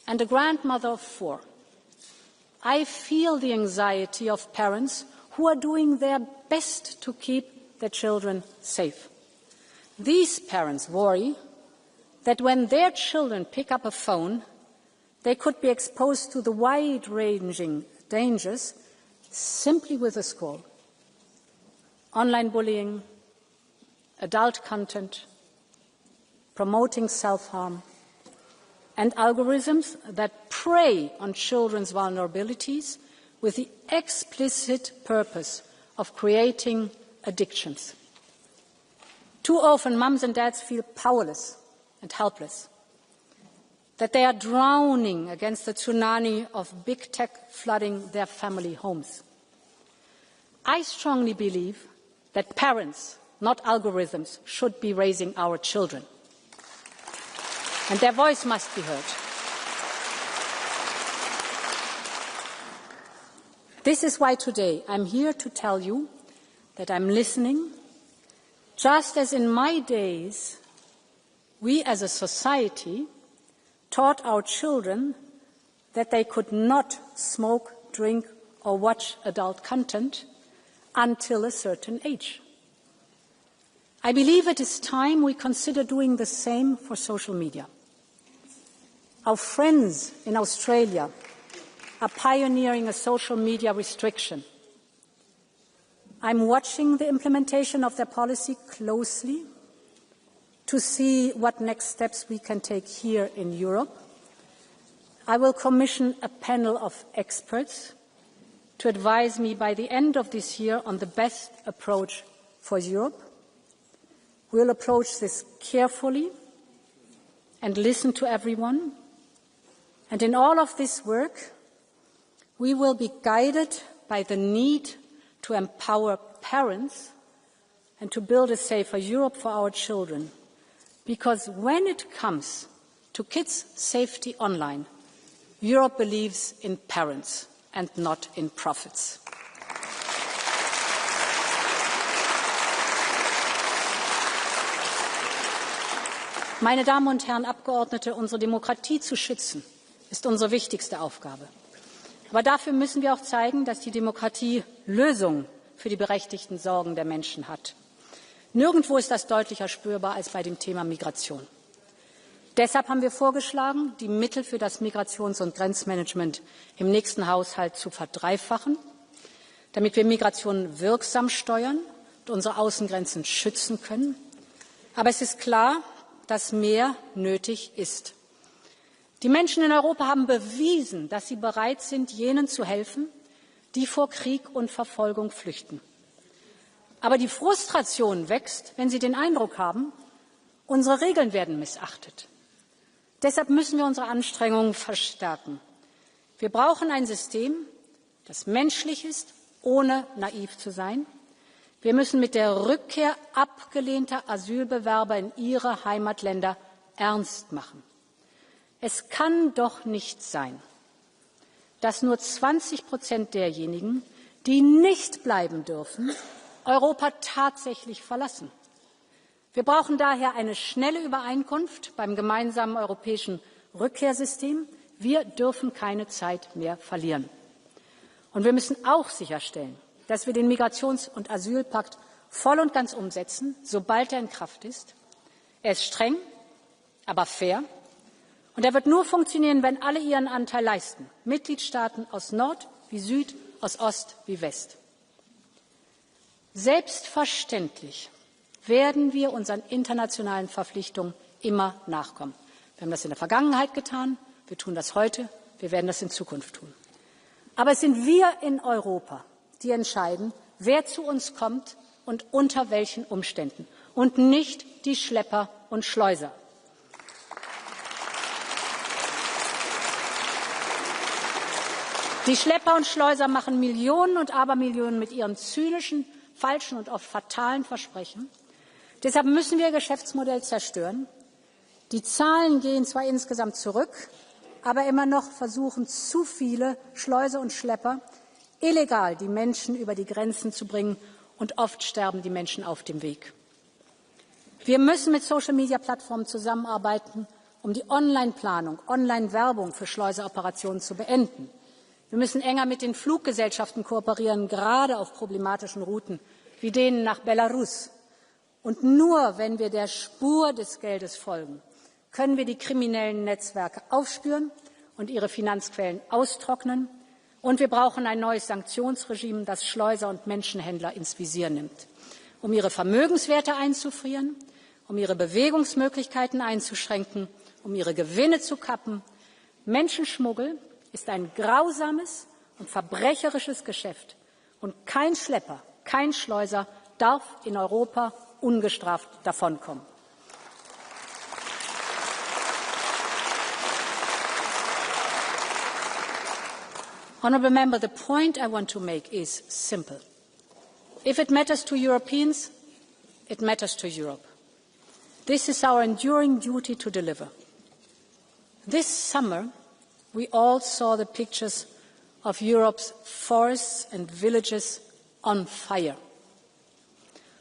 and a grandmother of 4, I feel the anxiety of parents who are doing their best to keep their children safe. These parents worry that when their children pick up a phone, they could be exposed to the wide-ranging dangers simply with a scroll. Online bullying, adult content, promoting self-harm, and algorithms that prey on children's vulnerabilities with the explicit purpose of creating addictions. Too often, mums and dads feel powerless and helpless, that they are drowning against the tsunami of big tech flooding their family homes. I strongly believe that parents, not algorithms, should be raising our children. And their voice must be heard. This is why today I'm here to tell you that I'm listening. Just as in my days, we as a society taught our children that they could not smoke, drink, or watch adult content until a certain age. I believe it is time we consider doing the same for social media. Our friends in Australia are pioneering a social media restriction. I'm watching the implementation of their policy closely to see what next steps we can take here in Europe. I will commission a panel of experts to advise me by the end of this year on the best approach for Europe. We will approach this carefully and listen to everyone. And in all of this work, we will be guided by the need to empower parents and to build a safer Europe for our children. Because when it comes to kids' safety online, Europe believes in parents and not in profits. Meine Damen und Herren Abgeordnete, unsere Demokratie zu schützen, ist unsere wichtigste Aufgabe. Aber dafür müssen wir auch zeigen, dass die Demokratie Lösungen für die berechtigten Sorgen der Menschen hat. Nirgendwo ist das deutlicher spürbar als bei dem Thema Migration. Deshalb haben wir vorgeschlagen, die Mittel für das Migrations- und Grenzmanagement im nächsten Haushalt zu verdreifachen, damit wir Migration wirksam steuern und unsere Außengrenzen schützen können. Aber es ist klar, dass mehr nötig ist. Die Menschen in Europa haben bewiesen, dass sie bereit sind, jenen zu helfen, die vor Krieg und Verfolgung flüchten. Aber die Frustration wächst, wenn sie den Eindruck haben, unsere Regeln werden missachtet. Deshalb müssen wir unsere Anstrengungen verstärken. Wir brauchen ein System, das menschlich ist, ohne naiv zu sein. Wir müssen mit der Rückkehr abgelehnter Asylbewerber in ihre Heimatländer ernst machen. Es kann doch nicht sein, dass nur 20% derjenigen, die nicht bleiben dürfen, Europa tatsächlich verlassen. Wir brauchen daher eine schnelle Übereinkunft beim gemeinsamen europäischen Rückkehrsystem. Wir dürfen keine Zeit mehr verlieren. Und wir müssen auch sicherstellen, dass wir den Migrations- und Asylpakt voll und ganz umsetzen, sobald er in Kraft ist. Er ist streng, aber fair. Und er wird nur funktionieren, wenn alle ihren Anteil leisten. Mitgliedstaaten aus Nord wie Süd, aus Ost wie West. Selbstverständlich werden wir unseren internationalen Verpflichtungen immer nachkommen. Wir haben das in der Vergangenheit getan, wir tun das heute, wir werden das in Zukunft tun. Aber es sind wir in Europa, die entscheiden, wer zu uns kommt und unter welchen Umständen, und nicht die Schlepper und Schleuser. Die Schlepper und Schleuser machen Millionen und Abermillionen mit ihren zynischen, falschen und oft fatalen Versprechen. Deshalb müssen wir ihr Geschäftsmodell zerstören. Die Zahlen gehen zwar insgesamt zurück, aber immer noch versuchen zu viele Schleuser und Schlepper, illegal die Menschen über die Grenzen zu bringen, und oft sterben die Menschen auf dem Weg. Wir müssen mit Social-Media-Plattformen zusammenarbeiten, um die Online-Planung, Online-Werbung für Schleuseroperationen zu beenden. Wir müssen enger mit den Fluggesellschaften kooperieren, gerade auf problematischen Routen wie denen nach Belarus. Und nur wenn wir der Spur des Geldes folgen, können wir die kriminellen Netzwerke aufspüren und ihre Finanzquellen austrocknen. Und wir brauchen ein neues Sanktionsregime, das Schleuser und Menschenhändler ins Visier nimmt, um ihre Vermögenswerte einzufrieren, um ihre Bewegungsmöglichkeiten einzuschränken, um ihre Gewinne zu kappen. Menschenschmuggel ist ein grausames und verbrecherisches Geschäft, und kein Schlepper, kein Schleuser darf in Europa ungestraft davonkommen. Honourable Member, the point I want to make is simple. If it matters to Europeans, it matters to Europe. This is our enduring duty to deliver. This summer, we all saw the pictures of Europe's forests and villages on fire.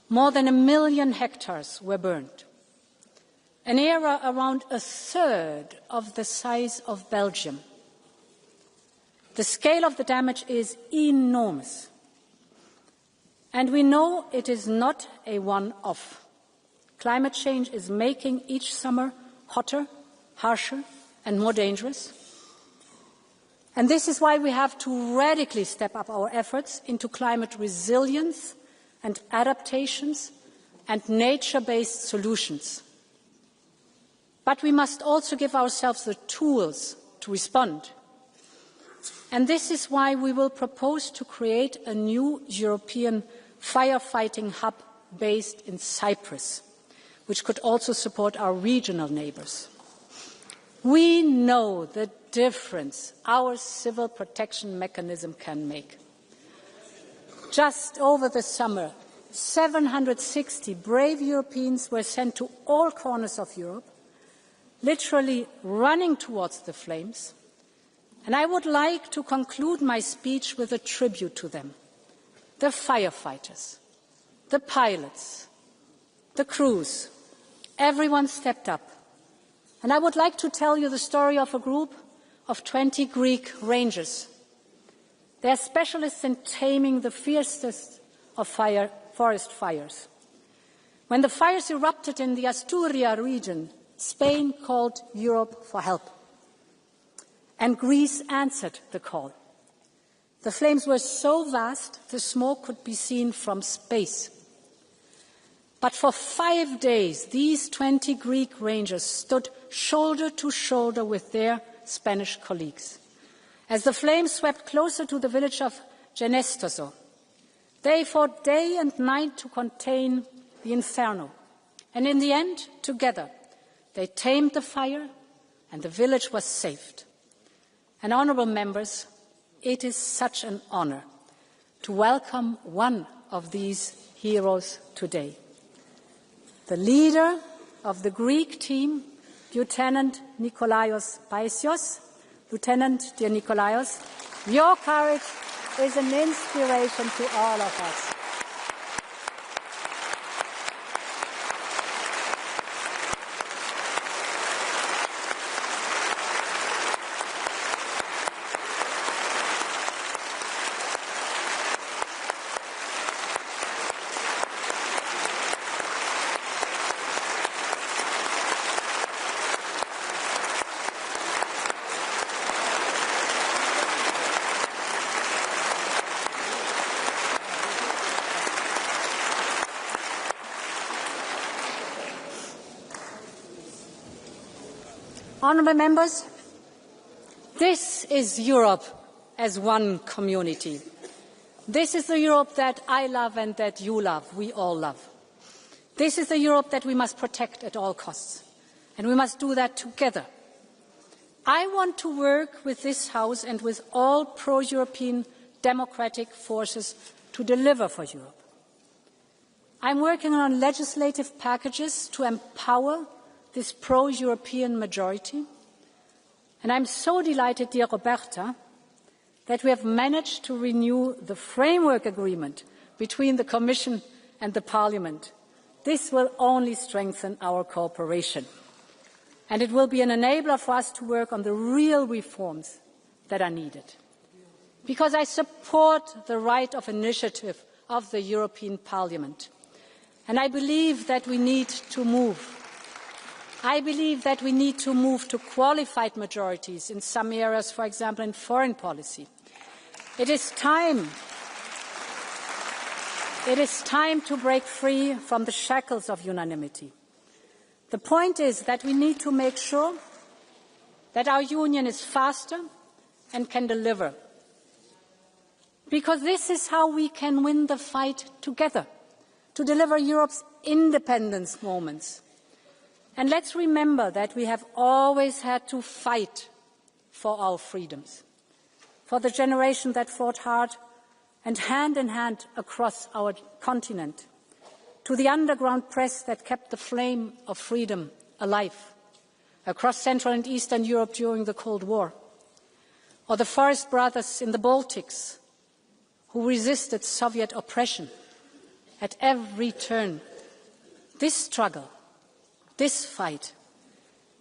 More than 1 million hectares were burned. An area around a third of the size of Belgium. The scale of the damage is enormous. And we know it is not a one-off. Climate change is making each summer hotter, harsher, and more dangerous. And this is why we have to radically step up our efforts into climate resilience and adaptations and nature-based solutions. But we must also give ourselves the tools to respond. And this is why we will propose to create a new European firefighting hub based in Cyprus, which could also support our regional neighbours. We know the difference our civil protection mechanism can make. Just over the summer, 760 brave Europeans were sent to all corners of Europe, literally running towards the flames. And I would like to conclude my speech with a tribute to them. The firefighters, the pilots, the crews, everyone stepped up. And I would like to tell you the story of a group of 20 Greek rangers. They are specialists in taming the fiercest of forest fires. When the fires erupted in the Asturias region, Spain called Europe for help. And Greece answered the call. The flames were so vast, the smoke could be seen from space. But for 5 days, these 20 Greek rangers stood shoulder to shoulder with their Spanish colleagues. As the flames swept closer to the village of genestoso. They fought day and night to contain the inferno. And in the end, together, they tamed the fire and the village was saved. And honourable members, it is such an honour to welcome one of these heroes today. The leader of the Greek team, Lieutenant Nikolaios Paisios. Lieutenant, dear Nikolaios, your courage is an inspiration to all of us. Honourable members, this is Europe as one community. This is the Europe that I love and that you love, we all love. This is the Europe that we must protect at all costs, and we must do that together. I want to work with this House and with all pro-European democratic forces to deliver for Europe. I'm working on legislative packages to empower this pro-European majority. And I'm so delighted, dear Roberta, that we have managed to renew the framework agreement between the Commission and the Parliament. This will only strengthen our cooperation. And it will be an enabler for us to work on the real reforms that are needed. Because I support the right of initiative of the European Parliament. And I believe that we need to move. I believe that we need to move to qualified majorities in some areas, for example, in foreign policy. It is time to break free from the shackles of unanimity. The point is that we need to make sure that our union is faster and can deliver. Because this is how we can win the fight together, to deliver Europe's independence moments. And let's remember that we have always had to fight for our freedoms, for the generation that fought hard and hand in hand across our continent, to the underground press that kept the flame of freedom alive across Central and Eastern Europe during the Cold War, or the forest brothers in the Baltics who resisted Soviet oppression at every turn. This struggle, this fight,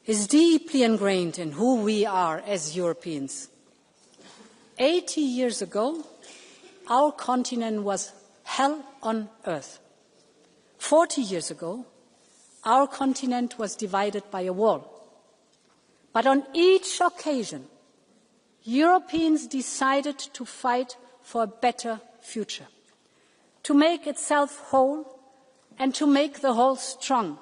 is deeply ingrained in who we are as Europeans. 80 years ago, our continent was hell on earth. 40 years ago, our continent was divided by a wall. But on each occasion, Europeans decided to fight for a better future, to make itself whole and to make the whole strong.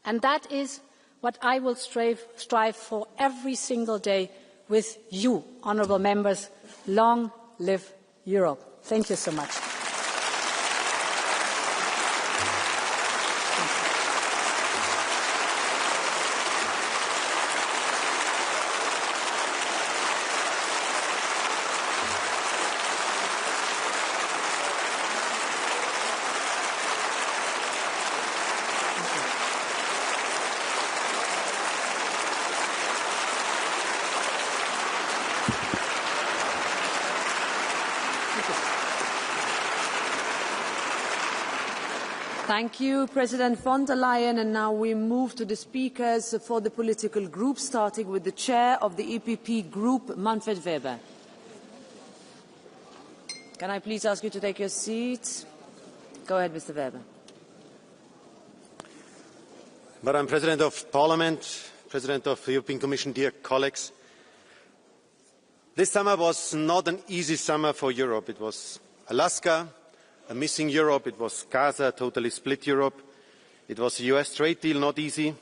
And that is what I will strive for every single day with you, honourable members. Long live Europe. Thank you so much. Thank you, President von der Leyen. And now we move to the speakers for the political groups, starting with the chair of the EPP group, Manfred Weber. Can I please ask you to take your seats? Go ahead, Mr. Weber. Madam President of Parliament, President of the European Commission, dear colleagues, this summer was not an easy summer for Europe. It was Alaska, a missing Europe. It was Gaza, a totally split Europe. It was the US trade deal, not easy.